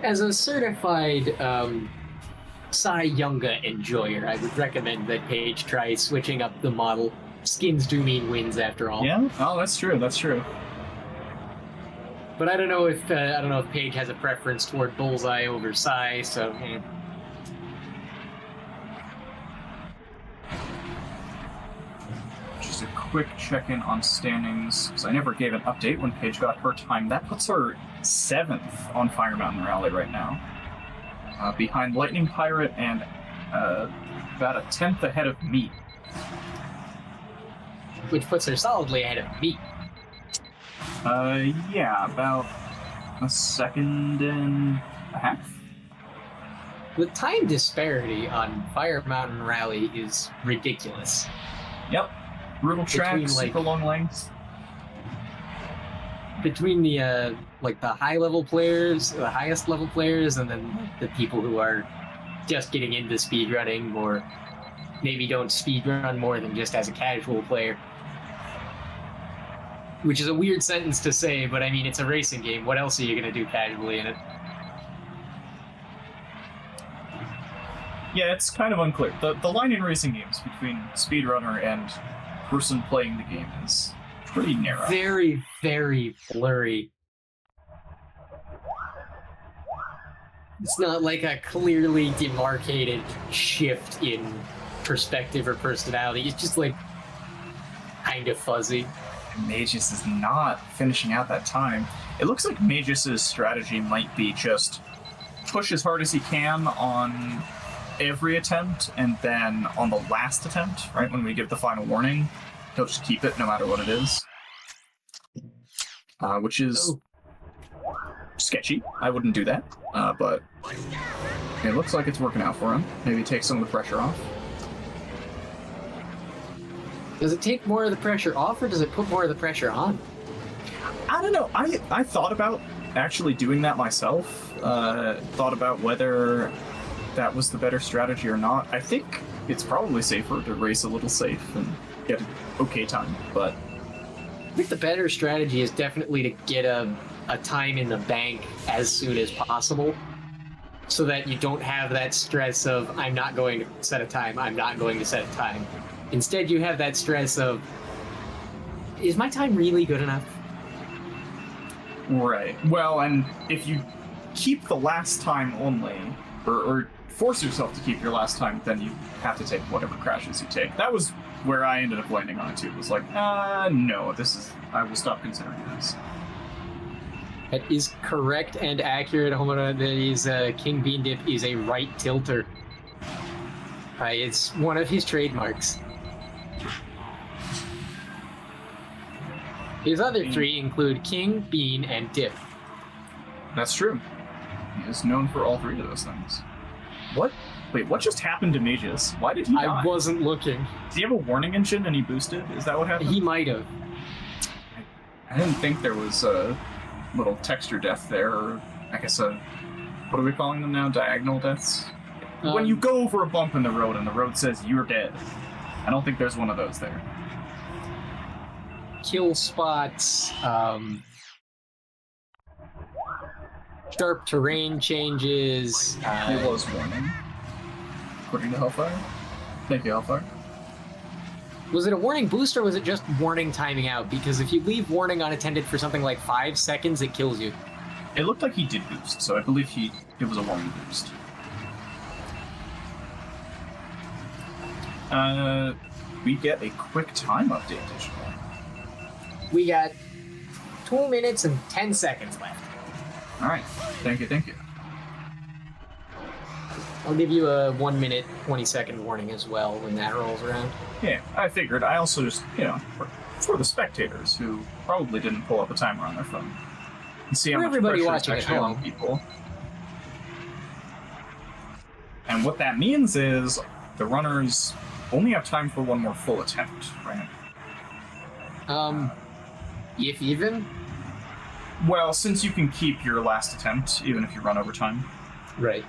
As a certified Cy Younga enjoyer, I would recommend that Paige try switching up the model. Skins do mean wins, after all. Yeah. Oh, that's true. That's true. But I don't know if Paige has a preference toward Bullseye over Cy. So. Just a quick check-in on standings, because I never gave an update when Paige got her time. That puts her 7th on Fire Mountain Rally right now, behind Lightning Pirate and about a 10th ahead of me. Which puts her solidly ahead of me. Yeah, about a 1.5 seconds. The time disparity on Fire Mountain Rally is ridiculous. Yep. Brutal track, Between, like- super long lengths. Between the like the high level players, the highest level players, and then the people who are just getting into speedrunning or maybe don't speedrun more than just as a casual player. Which is a weird sentence to say, but I mean, it's a racing game. What else are you going to do casually in it? Yeah, it's kind of unclear. The line in racing games between speedrunner and person playing the game is pretty narrow. Very, very blurry. It's not like a clearly demarcated shift in perspective or personality. It's just like kind of fuzzy. Mageius is not finishing out that time. It looks like Mageius' strategy might be just push as hard as he can on every attempt, and then on the last attempt, right, when we give the final warning, he'll just keep it no matter what it is. Which is sketchy. I wouldn't do that, but it looks like it's working out for him. Maybe take some of the pressure off. Does it take more of the pressure off, or does it put more of the pressure on? I don't know. I thought about actually doing that myself. Thought about whether that was the better strategy or not. I think it's probably safer to race a little safe and get an okay time, but I think the better strategy is definitely to get a time in the bank as soon as possible, so that you don't have that stress of, I'm not going to set a time, I'm not going to set a time. Instead, you have that stress of, is my time really good enough? Right. Well, and if you keep the last time only, or force yourself to keep your last time, then you have to take whatever crashes you take. That was where I ended up landing on it too. It was like, no, I will stop considering this. That is correct and accurate, Homura. That is, King Beandip is a right tilter. It's one of his trademarks. His other three include King, Bean, and Dip. That's true. He is known for all three of those things. What? Wait, what just happened to Mageius? Why did he die? I wasn't looking. Did he have a warning engine and he boosted? Is that what happened? He might have. I didn't think there was a little texture death there, or I guess what are we calling them now? Diagonal deaths? When you go over a bump in the road and the road says you're dead. I don't think there's one of those there. Kill spots, sharp terrain changes. It was warning. According to Hellfire. Thank you, Hellfire. Was it a warning boost, or was it just warning timing out? Because if you leave warning unattended for something like 5 seconds, it kills you. It looked like he did boost, so I believe it was a warning boost. We get a quick time update digital. We got 2 minutes and 10 seconds left. Alright, thank you. I'll give you a 1 minute, 20-second warning as well when that rolls around. Yeah, I figured. I also just, for the spectators who probably didn't pull up a timer on their phone. And see how much everybody pressure watching is at actually home. on people. And what that means is the runners only have time for one more full attempt, right? If even? Well, since you can keep your last attempt, even if you run over time. Right.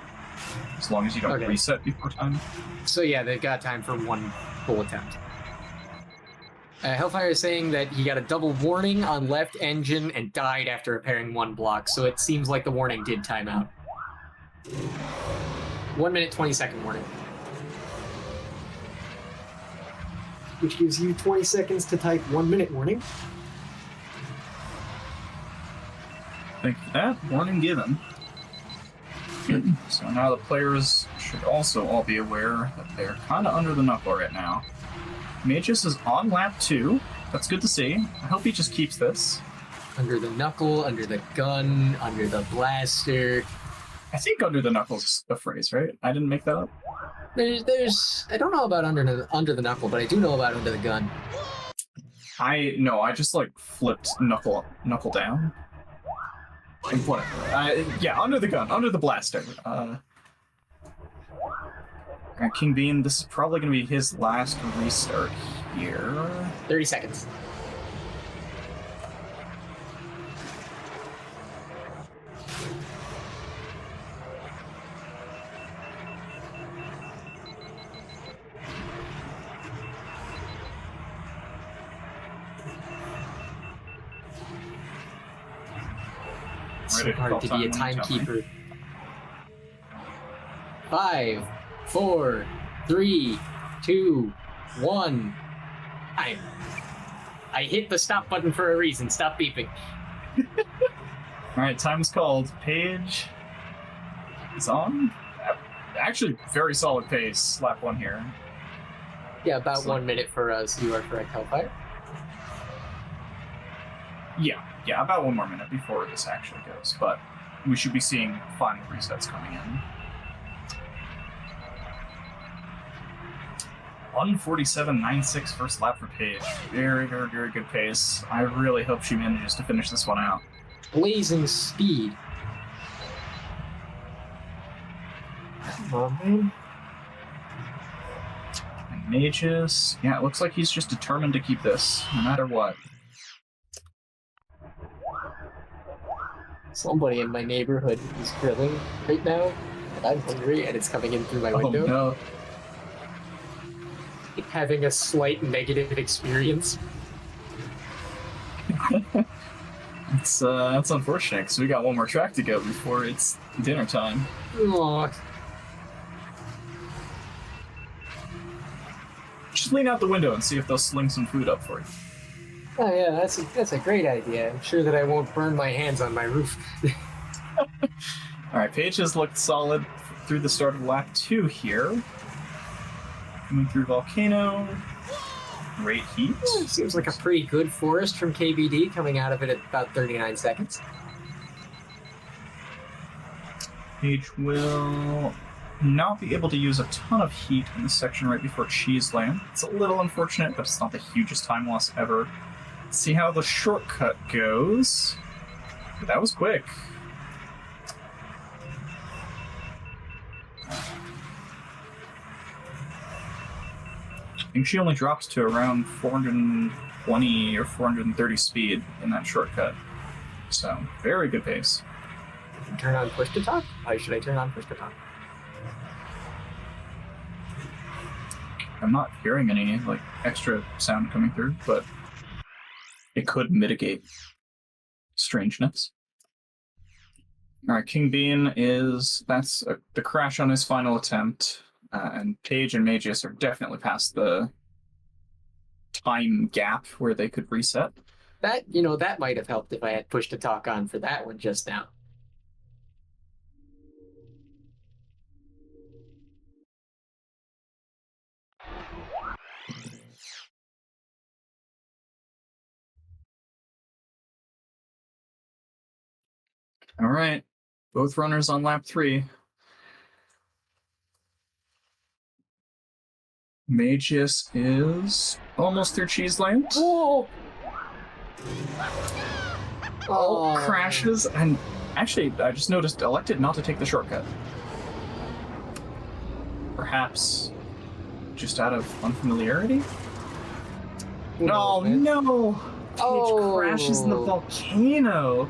As long as you don't reset before time. So yeah, they've got time for one full attempt. Hellfire is saying that he got a double warning on left engine and died after repairing one block, so it seems like the warning did time out. 1 minute, 20-second warning. Which gives you 20 seconds to type 1 minute warning. Thank you for that. Warning given. So now the players should also all be aware that they're kind of under the knuckle right now. Mageius is on lap 2. That's good to see. I hope he just keeps this. Under the knuckle, under the gun, under the blaster. I think under the knuckle's a phrase, right? I didn't make that up. There's I don't know about under the knuckle, but I do know about under the gun. I just like flipped knuckle down. Whatever. Yeah, under the gun, under the blaster. King Bean, this is probably going to be his last restart here. 30 seconds. So hard to be a timekeeper. 5, 4, 3, 2, 1. Time. I hit the stop button for a reason. Stop beeping. Alright, time is called. Paige is on. Actually, very solid pace. Lap 1 here. Yeah, about 1 minute for us. You are correct, Hellfire. Yeah, about 1 more minute before this actually goes, but we should be seeing final resets coming in. 1:47.96 first lap for Paige. Very, very, very good pace. I really hope she manages to finish this one out. Blazing speed. Come on, man. And Mageius, yeah, it looks like he's just determined to keep this, no matter what. Somebody in my neighborhood is grilling right now, and I'm hungry, and it's coming in through my window. Oh no. Having a slight negative experience. That's unfortunate, because we got 1 more track to go before it's dinner time. Aww. Just lean out the window and see if they'll sling some food up for you. Oh yeah, that's a great idea. I'm sure that I won't burn my hands on my roof. Alright, Paige has looked solid through the start of lap 2 here. Coming through Volcano. Great heat. Seems like a pretty good forest from KBD, coming out of it at about 39 seconds. Paige will not be able to use a ton of heat in this section right before Cheese Land. It's a little unfortunate, but it's not the hugest time loss ever. Let's see how the shortcut goes. That was quick. I think she only drops to around 420 or 430 speed in that shortcut. So, very good pace. Turn on push to talk? Why should I turn on push to talk? I'm not hearing any like extra sound coming through, but it could mitigate strangeness. Alright, King Bean that's the crash on his final attempt. And Paige and Mageius are definitely past the time gap where they could reset. That might have helped if I had push to talk on for that one just now. Alright, both runners on lap 3. Mageius is almost through Cheese Land. Whoa! Oh, crashes, and actually, I just noticed elected not to take the shortcut. Perhaps just out of unfamiliarity? No, no! Paige crashes in the volcano.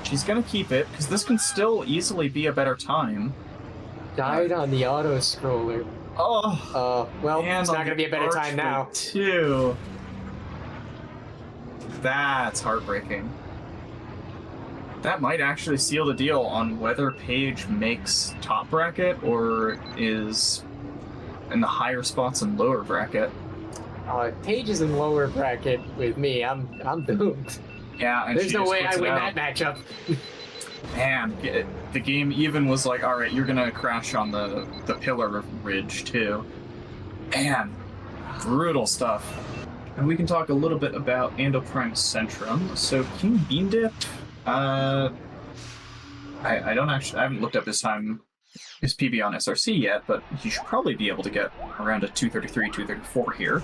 She's gonna keep it, because this can still easily be a better time. Died on the auto scroller. Oh, well, it's not going to be a better time now. Too. That's heartbreaking. That might actually seal the deal on whether Paige makes top bracket or is in the higher spots in lower bracket. Paige is in lower bracket with me. I'm doomed. Yeah, and there's no way I win that matchup. Man, the game even was like, all right, you're gonna crash on the pillar ridge too. Man, brutal stuff. And we can talk a little bit about Ando Prime Centrum. So King Beandip, I haven't looked up his PB on SRC yet, but he should probably be able to get around a 233, 234 here.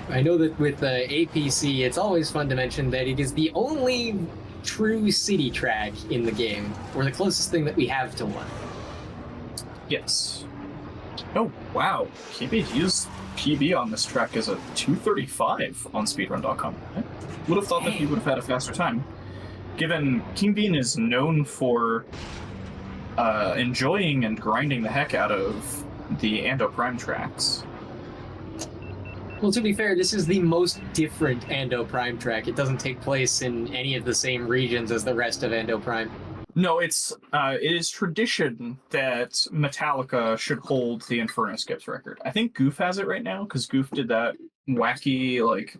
I know that with APC, it's always fun to mention that it is the only true city track in the game, or the closest thing that we have to one. Yes. Oh, wow. KBD's PB on this track is a 2:35 on speedrun.com. I would have thought that he would have had a faster time. Given King Bean is known for enjoying and grinding the heck out of the Ando Prime tracks. Well, to be fair, this is the most different Ando Prime track. It doesn't take place in any of the same regions as the rest of Ando Prime. No, it is tradition that Metallica should hold the Inferno Skips record. I think Goof has it right now, because Goof did that wacky, like,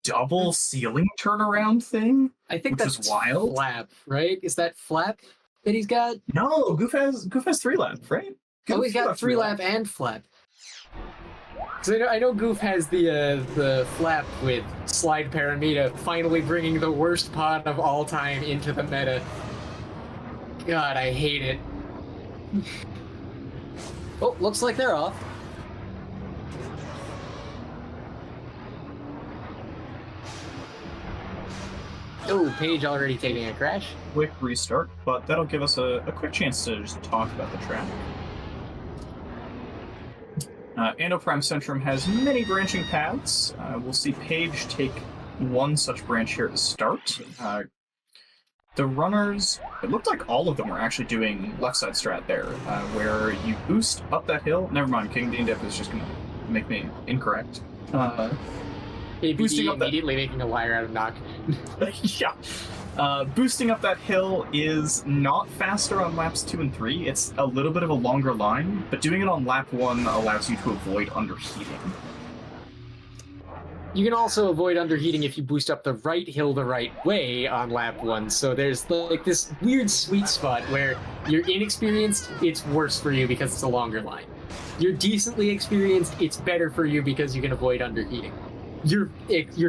double ceiling turnaround thing. I think which that's was wild. Flap, right? Is that Flap that he's got? No, Goof has 3-lap, right? Goof he's got 3-lap and Flap. So I know Goof has the Flap with Slide Paramita, finally bringing the worst pod of all time into the meta. God, I hate it. Oh, looks like they're off. Oh, Paige already taking a crash. Quick restart, but that'll give us a quick chance to just talk about the track. Ando Prime Centrum has many branching paths. We'll see Paige take one such branch here to start. The runners, it looked like all of them were actually doing left side strat there, where you boost up that hill. Never mind, kingbeandip is just going to make me incorrect. boosting up immediately making a wire out of knock. Yeah. Boosting up that hill is not faster on laps 2 and 3. It's a little bit of a longer line, but doing it on lap 1 allows you to avoid underheating. You can also avoid underheating if you boost up the right hill the right way on lap 1, so there's like this weird sweet spot where you're inexperienced, it's worse for you because it's a longer line. You're decently experienced, it's better for you because you can avoid underheating. You're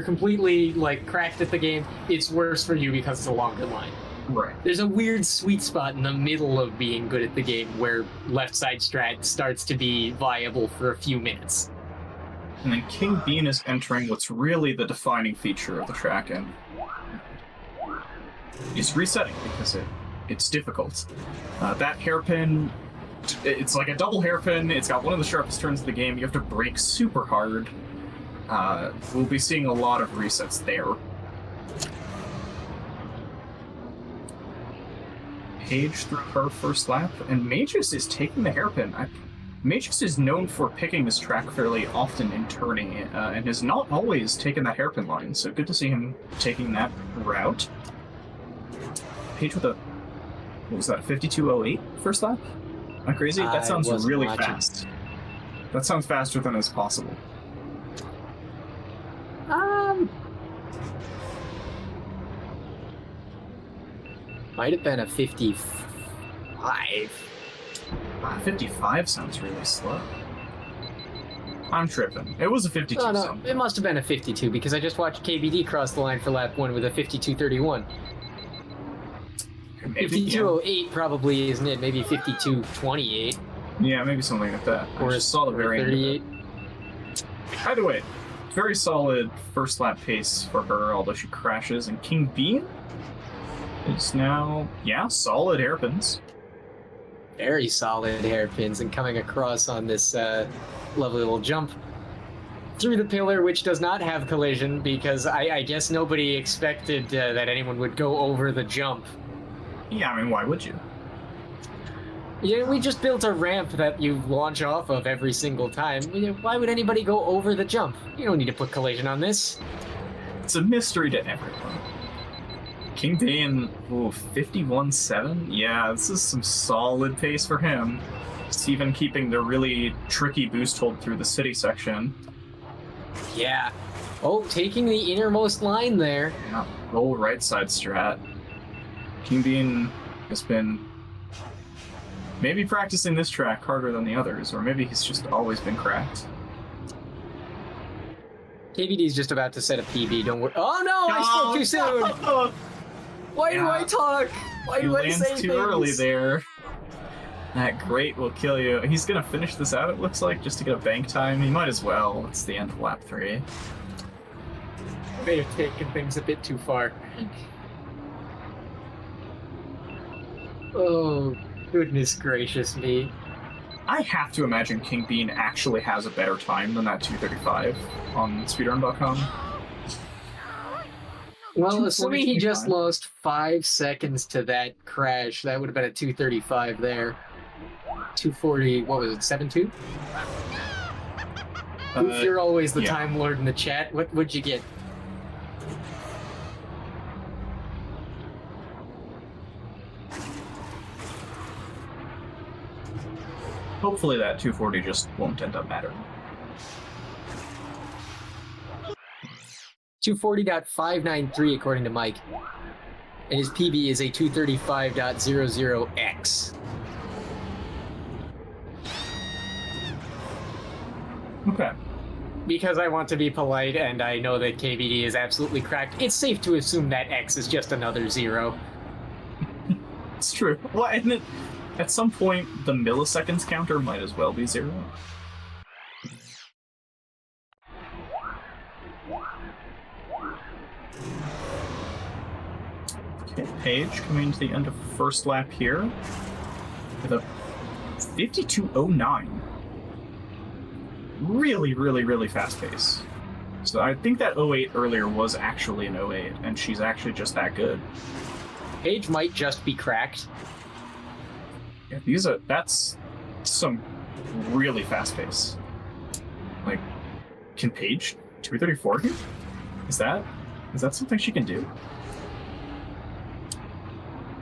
completely like cracked at the game, it's worse for you because it's a longer line. Right. There's a weird sweet spot in the middle of being good at the game where left side strat starts to be viable for a few minutes. And then King Bean is entering what's really the defining feature of the track, and it's resetting because it's difficult. That hairpin, it's like a double hairpin, it's got one of the sharpest turns of the game, you have to brake super hard. We'll be seeing a lot of resets there. Paige through her first lap, and Mageius is taking the hairpin. Mageius is known for picking this track fairly often in turning, and has not always taken that hairpin line, so good to see him taking that route. Paige with a, what was that, 52.08 first lap? Am I crazy? That sounds really fast. That sounds faster than is possible. Might have been a 55. 55 sounds really slow. I'm tripping. It was a 52 No, it must have been a 52 because I just watched KBD cross the line for lap 1 with a 52.31. 52.08 probably, isn't it? Maybe 52.28. Yeah, maybe something like that. Or I just saw the variant. 38. Either way, very solid first lap pace for her, although she crashes. And King Bean is now, yeah, solid hairpins. Very solid hairpins, and coming across on this lovely little jump through the pillar, which does not have collision because I guess nobody expected that anyone would go over the jump. Yeah, I mean, why would you? Yeah, we just built a ramp that you launch off of every single time. Why would anybody go over the jump? You don't need to put collision on this. It's a mystery to everyone. King Bean, 51.7? Yeah, this is some solid pace for him. Just even keeping the really tricky boost hold through the city section. Yeah. Oh, taking the innermost line there. Yeah, roll right side strat. King Bean has been maybe practicing this track harder than the others, or maybe he's just always been cracked. KBD's just about to set a PB, don't worry. Oh no, I spoke too soon! No. Why do I talk? Why do I say too early there. That great will kill you. He's gonna finish this out, it looks like, just to get a bank time. He might as well. It's the end of lap 3. May have taken things a bit too far. Oh, goodness gracious me. I have to imagine King Bean actually has a better time than that 235 on speedrun.com. Well, assuming he just 240.25. lost 5 seconds to that crash, that would have been a 235 there. 240, what was it, 7.2? Oof, you're always the yeah. Time Lord in the chat. What'd you get? Hopefully that 240 just won't end up mattering. 240.593 according to Mike. And his PB is a 235.00x. Okay. Because I want to be polite and I know that KBD is absolutely cracked, it's safe to assume that X is just another 0. It's true. Well, and it, at some point, the milliseconds counter might as well be 0. Okay, Paige coming to the end of first lap here with a 52.09. Really, really, really fast pace. So I think that 08 earlier was actually an 08, and she's actually just that good. Paige might just be cracked. Yeah, that's some really fast pace. Like, can Paige 234 here? Is that something she can do?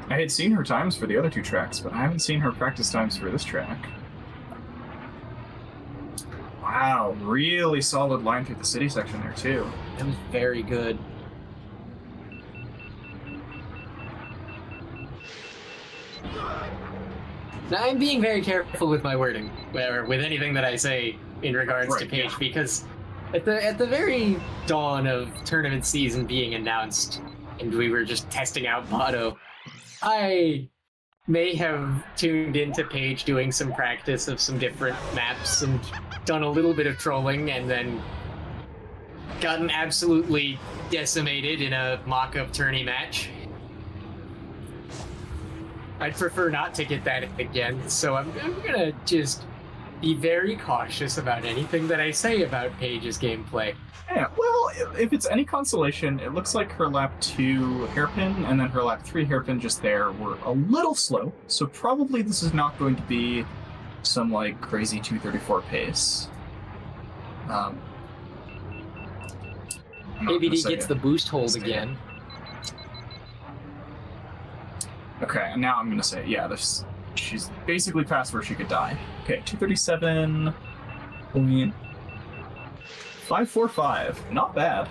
I had seen her times for the other 2 tracks, but I haven't seen her practice times for this track. Wow, really solid line through the city section there too. That was very good. Now, I'm being very careful with my wording, or with anything that I say in regards to Paige, because at the very dawn of tournament season being announced, and we were just testing out Motto, I may have tuned into Paige doing some practice of some different maps and done a little bit of trolling, and then gotten absolutely decimated in a mock-up tourney match. I'd prefer not to get that again, so I'm gonna just be very cautious about anything that I say about Paige's gameplay. Yeah, well, if it's any consolation, it looks like her lap 2 hairpin and then her lap 3 hairpin just there were a little slow, so probably this is not going to be some, like, crazy 234 pace. ABD gets the boost hold again. Okay, and now I'm gonna say, yeah, she's basically past where she could die. Okay, 237.545, not bad.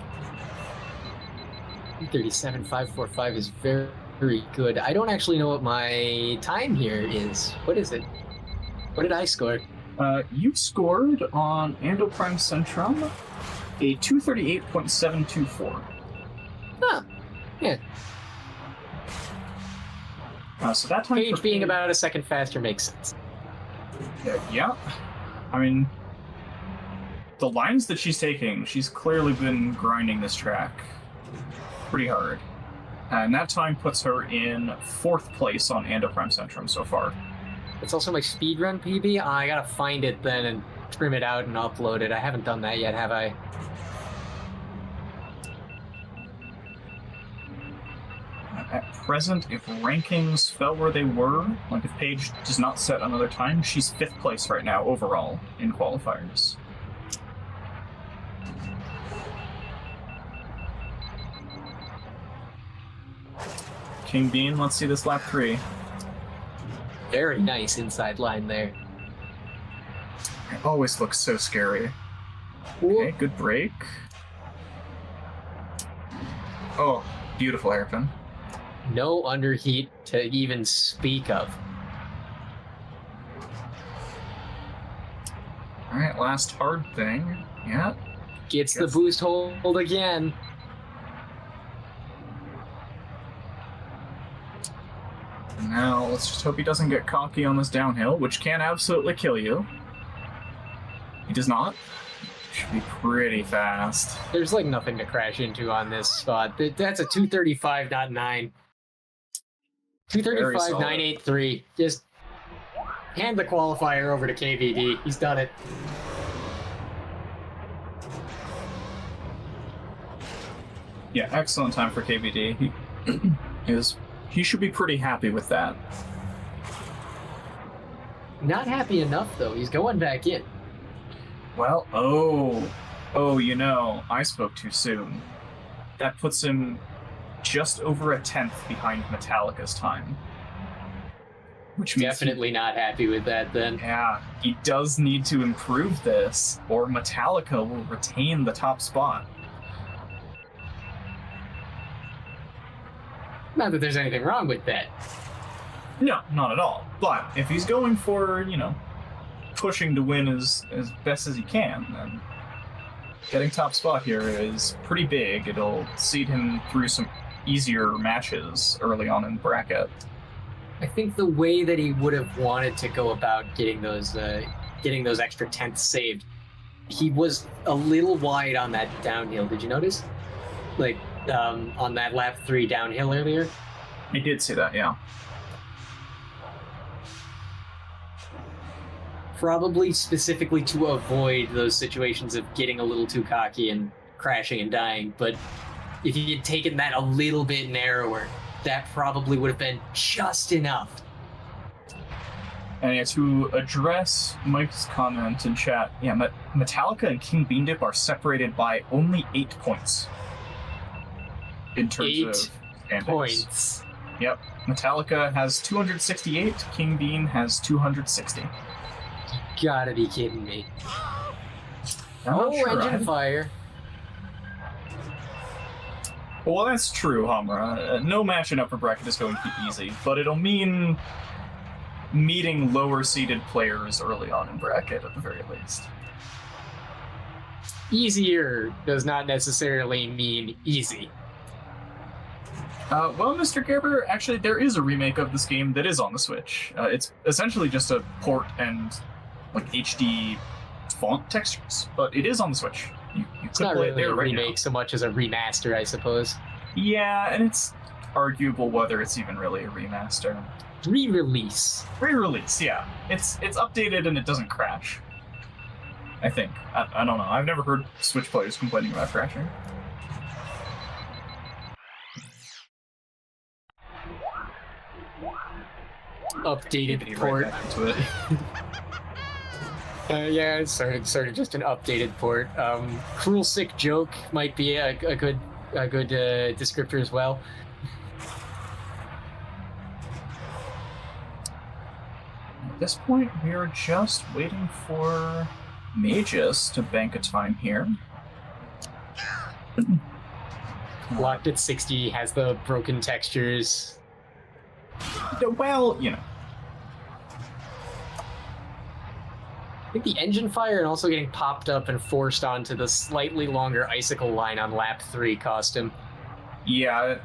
237.545 is very, very good. I don't actually know what my time here is. What is it? What did I score? You scored on Ando Prime Centrum a 238.724. Huh. Yeah. So that time Paige being about a second faster makes sense. Yeah. I mean, the lines that she's taking, she's clearly been grinding this track pretty hard. And that time puts her in 4th place on Ando Prime Centrum so far. It's also my speedrun PB. I gotta find it then and trim it out and upload it. I haven't done that yet, have I? At present, if rankings fell where they were, like if Paige does not set another time, she's 5th place right now overall in qualifiers. King Bean, let's see this lap 3. Very nice inside line there. It always looks so scary. Okay, good break. Oh, beautiful hairpin. No underheat to even speak of. Alright, last hard thing. Yeah. Gets the boost hold again. Now, let's just hope he doesn't get cocky on this downhill, which can absolutely kill you. He does not. Should be pretty fast. There's like nothing to crash into on this spot. That's a 235.9. 235, solid. 983. Just hand the qualifier over to KVD. He's done it. Yeah, excellent time for KVD. He should be pretty happy with that. Not happy enough, though. He's going back in. Well, you know, I spoke too soon. That puts him just over a 10th behind Metallica's time. Which means Definitely not happy with that, then. Yeah, he does need to improve this, or Metallica will retain the top spot. Not that there's anything wrong with that. No, not at all. But if he's going for, pushing to win as best as he can, then getting top spot here is pretty big. It'll seed him through some easier matches early on in the bracket. I think the way that he would have wanted to go about getting those extra tenths saved, he was a little wide on that downhill. Did you notice? Like on that lap 3 downhill earlier? I did see that, yeah. Probably specifically to avoid those situations of getting a little too cocky and crashing and dying. But if he had taken that a little bit narrower, that probably would have been just enough. And yeah, to address Mike's comment in chat, yeah, Metallica and King Beandip are separated by only 8 points. In terms of standings. Points. Yep. Metallica has 268, King Bean has 260. You gotta be kidding me. Engine fire. Well, that's true, Hamra. No match in upper bracket is going to be easy, but it'll mean meeting lower-seeded players early on in bracket, at the very least. Easier does not necessarily mean easy. Well, Mr. Gerber, actually, there is a remake of this game that is on the Switch. It's essentially just a port and HD font textures, but it is on the Switch. You It's could not play really it there a right remake now. so much as a remaster, I suppose. Yeah, and it's arguable whether it's even really a remaster. Re-release. Re-release, yeah. It's updated and it doesn't crash. I think. I don't know. I've never heard Switch players complaining about crashing. Updated Right port. back into it. Yeah, it's sort of just an updated port. Cruel Sick Joke might be a good descriptor as well. At this point, we are just waiting for Mageius to bank a time here. Locked at 60, has the broken textures. Well, I think the engine fire and also getting popped up and forced onto the slightly longer icicle line on lap 3 cost him. Yeah,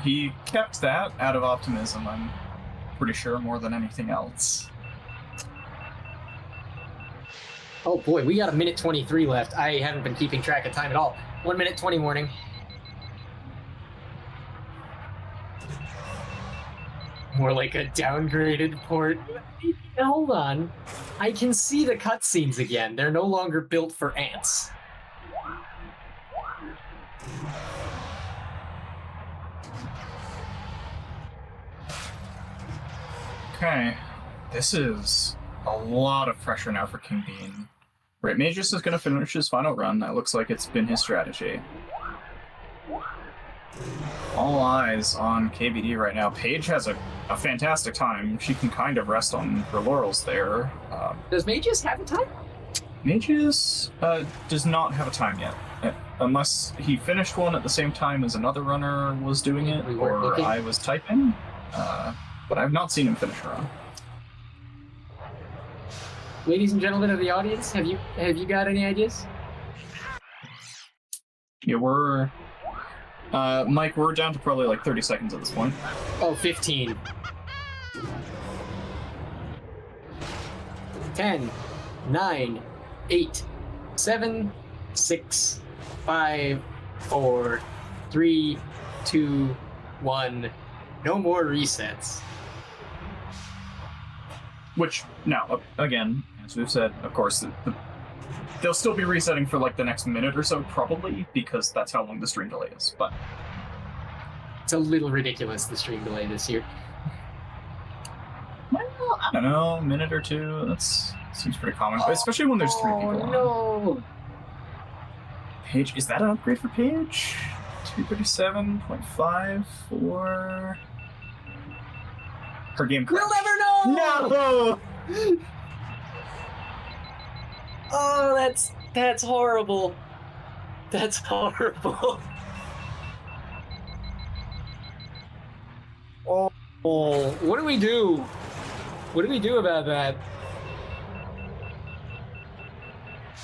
he kept that out of optimism, I'm pretty sure, more than anything else. Oh boy, we got a minute 23 left. I haven't been keeping track of time at all. 1 minute 20 warning. More like a downgraded port. Hold on. I can see the cutscenes again. They're no longer built for ants. Okay, this is a lot of pressure now for King Bean. Right, Mageius is going to finish his final run. That looks like it's been his strategy. All eyes on KBD right now. Paige has a fantastic time. She can kind of rest on her laurels there. Does Mageius have a time? Mageius does not have a time yet. Unless he finished one at the same time as another runner was doing it, We weren't or looking. I was typing. But I've not seen him finish a run. Ladies and gentlemen of the audience, have you got any ideas? Yeah, we're... Mike, we're down to probably like 30 seconds at this point. Oh, 15. 10, 9, 8, 7, 6, 5, 4, 3, 2, 1, No more resets. Which, now, again, as we've said, of course, they'll still be resetting for like the next minute or so, probably, because that's how long the stream delay is. But it's a little ridiculous, the stream delay this year. Well, I don't know, a minute or two. That seems pretty common, especially when there's 3 people on. No. Paige, is that an upgrade for Paige? 237.5 for her game crash. We'll never know. No. Oh, that's horrible. That's horrible. Oh, what do we do? What do we do about that?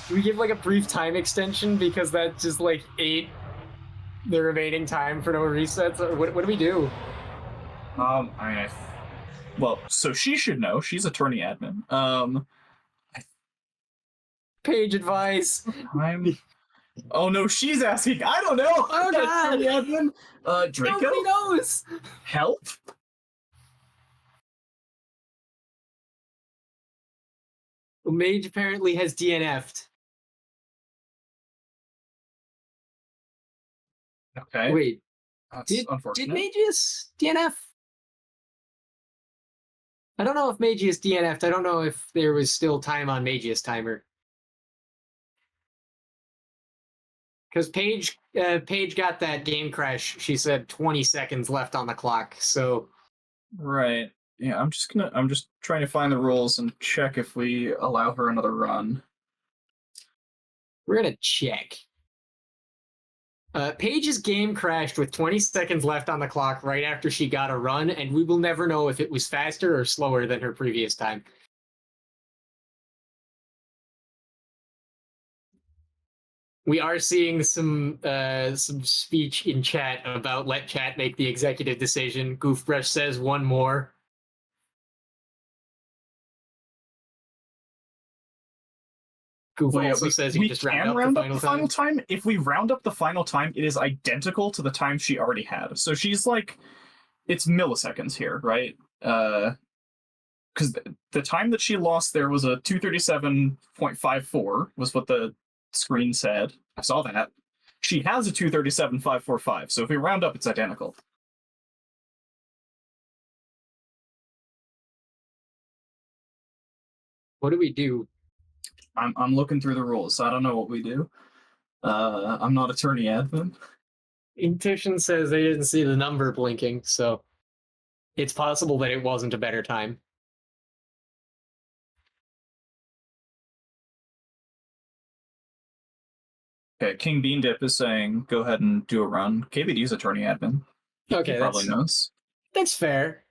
Do we give like a brief time extension because that just like ate the remaining time for no resets? Or what do we do? Well, so she should know. She's attorney admin. Paige advice. Oh no, she's asking. I don't know. Oh god. Admin. Draco. Nobody knows. Help. Mage apparently has DNF'd. Okay. Wait. That's Did unfortunate. Mageius DNF? I don't know if Mageius DNF'd. I don't know if there was still time on Mageius timer. Because Paige got that game crash. She said 20 seconds left on the clock. So Right. Yeah, I'm just trying to find the rules and check if we allow her another run. we're gonna check. Paige's game crashed with 20 seconds left on the clock right after she got a run, and we will never know if it was faster or slower than her previous time. We are seeing some speech in chat about let chat make the executive decision. Goofbrush says one more. Goof also says you just round up the final time. If we round up the final time, it is identical to the time she already had. So she's like, it's milliseconds here, right? Because the time that she lost there was a 237.54 was what the screen said. I saw that. She has a 237.545. So if we round up, it's identical. What do we do? I'm looking through the rules, so I don't know what we do. I'm not attorney admin. Intuition says they didn't see the number blinking, so it's possible that it wasn't a better time. Okay, King Beandip is saying go ahead and do a run. KBD's attorney admin. Okay, he probably knows. That's fair.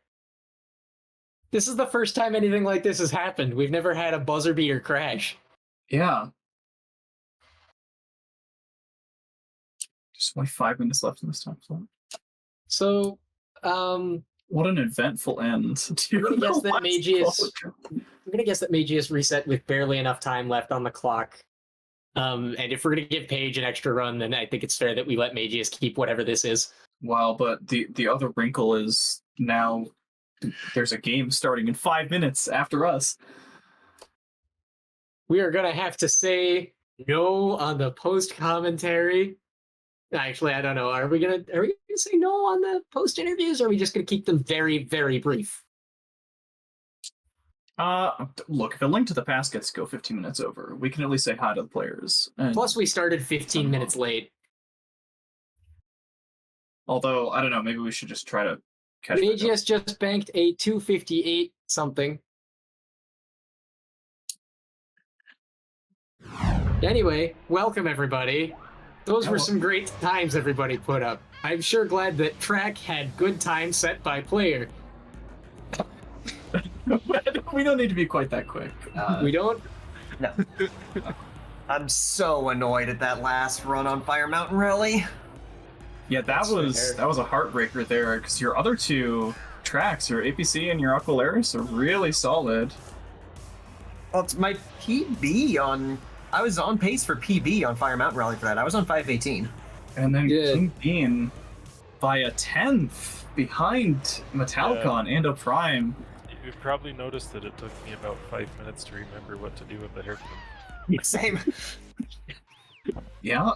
This is the first time anything like this has happened. We've never had a buzzer beater crash. Yeah. Just only 5 minutes left in this time slot. So, what an eventful end. I'm gonna guess that Mageius reset with barely enough time left on the clock. And if we're gonna give Paige an extra run, then I think it's fair that we let Mageius keep whatever this is. Well, but the other wrinkle is now there's a game starting in 5 minutes after us. We are gonna have to say no on the post commentary. Actually, I don't know. Are we gonna say no on the post interviews, or are we just gonna keep them very, very brief? Look, if a link to the past gets to go 15 minutes over, we can at least say hi to the players. Plus, we started 15 minutes late. Although, I don't know, maybe we should just try to catch Mageius just banked a 258 something. Anyway, welcome everybody. Those were some great times everybody put up. I'm sure glad that track had good time set by player. We don't need to be quite that quick. We don't? No. I'm so annoyed at that last run on Fire Mountain Rally. Yeah, that was a heartbreaker there, because your other two tracks, your APC and your Aquilaris, are really solid. Well, it's my PB on... I was on pace for PB on Fire Mountain Rally for that. I was on 518. And then King Bean, by a 10th behind Metallicon and Ando Prime. You probably noticed that it took me about 5 minutes to remember what to do with the hairpin. Same. Yeah,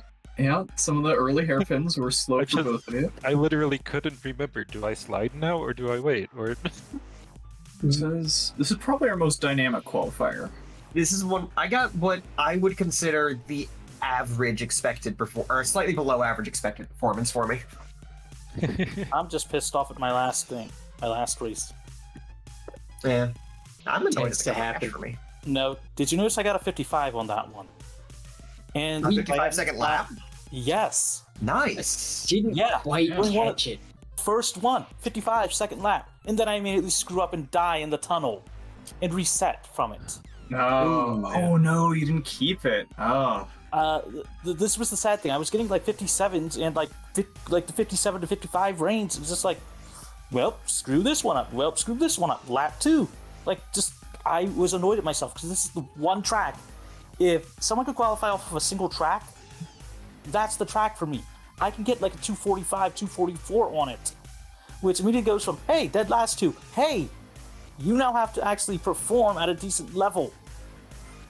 some of the early hairpins were slow for both of you. I literally couldn't remember. Do I slide now or do I wait? Or This is probably our most dynamic qualifier. This is one I got what I would consider the average expected or slightly below average expected performance for me. I'm just pissed off at my last race. Yeah, I'm annoyed Tends it's to to happen happen. for me. No, did you notice I got a 55 on that one? And A 55-second lap. Yes. Nice. Didn't quite catch it. First one, 55-second lap. And then I immediately screw up and die in the tunnel and reset from it. Oh no, you didn't keep it. Oh. This was the sad thing. I was getting like 57s and like the 57 to 55 range. It was just like, well, screw this one up. Well, screw this one up. Lap 2. I was annoyed at myself because this is the one track. If someone could qualify off of a single track, that's the track for me. I can get like a 245, 244 on it, which immediately goes from, hey, dead last to, hey, you now have to actually perform at a decent level.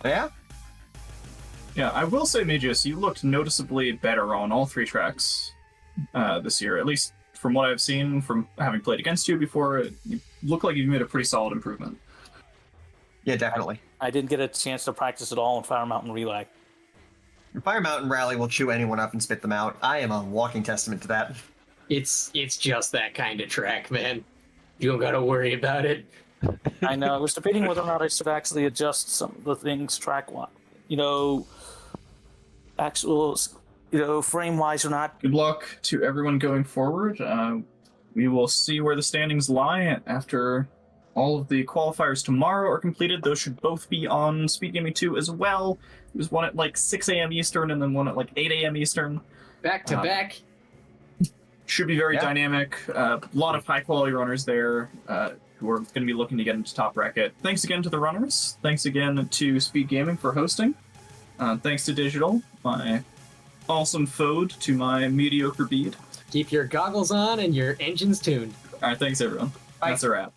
Yeah. Yeah, I will say, Mageius, you looked noticeably better on all 3 tracks this year. At least from what I've seen from having played against you before, you look like you've made a pretty solid improvement. Yeah, definitely. I didn't get a chance to practice at all in Fire Mountain Relay. Fire Mountain Rally will chew anyone up and spit them out. I am a walking testament to that. It's just that kind of track, man. You don't gotta worry about it. I know. I was debating whether or not I should actually adjust some of the things track-wise. Frame-wise or not. Good luck to everyone going forward. We will see where the standings lie after all of the qualifiers tomorrow are completed. Those should both be on Speed Gaming 2 as well. There's one at like 6 a.m. Eastern and then one at like 8 a.m. Eastern. Back to back. Should be very dynamic. A lot of high-quality runners there who are going to be looking to get into top bracket. Thanks again to the runners. Thanks again to Speed Gaming for hosting. Thanks to Digital, my awesome Fode to my mediocre bead. Keep your goggles on and your engines tuned. All right, thanks everyone. Bye. That's a wrap.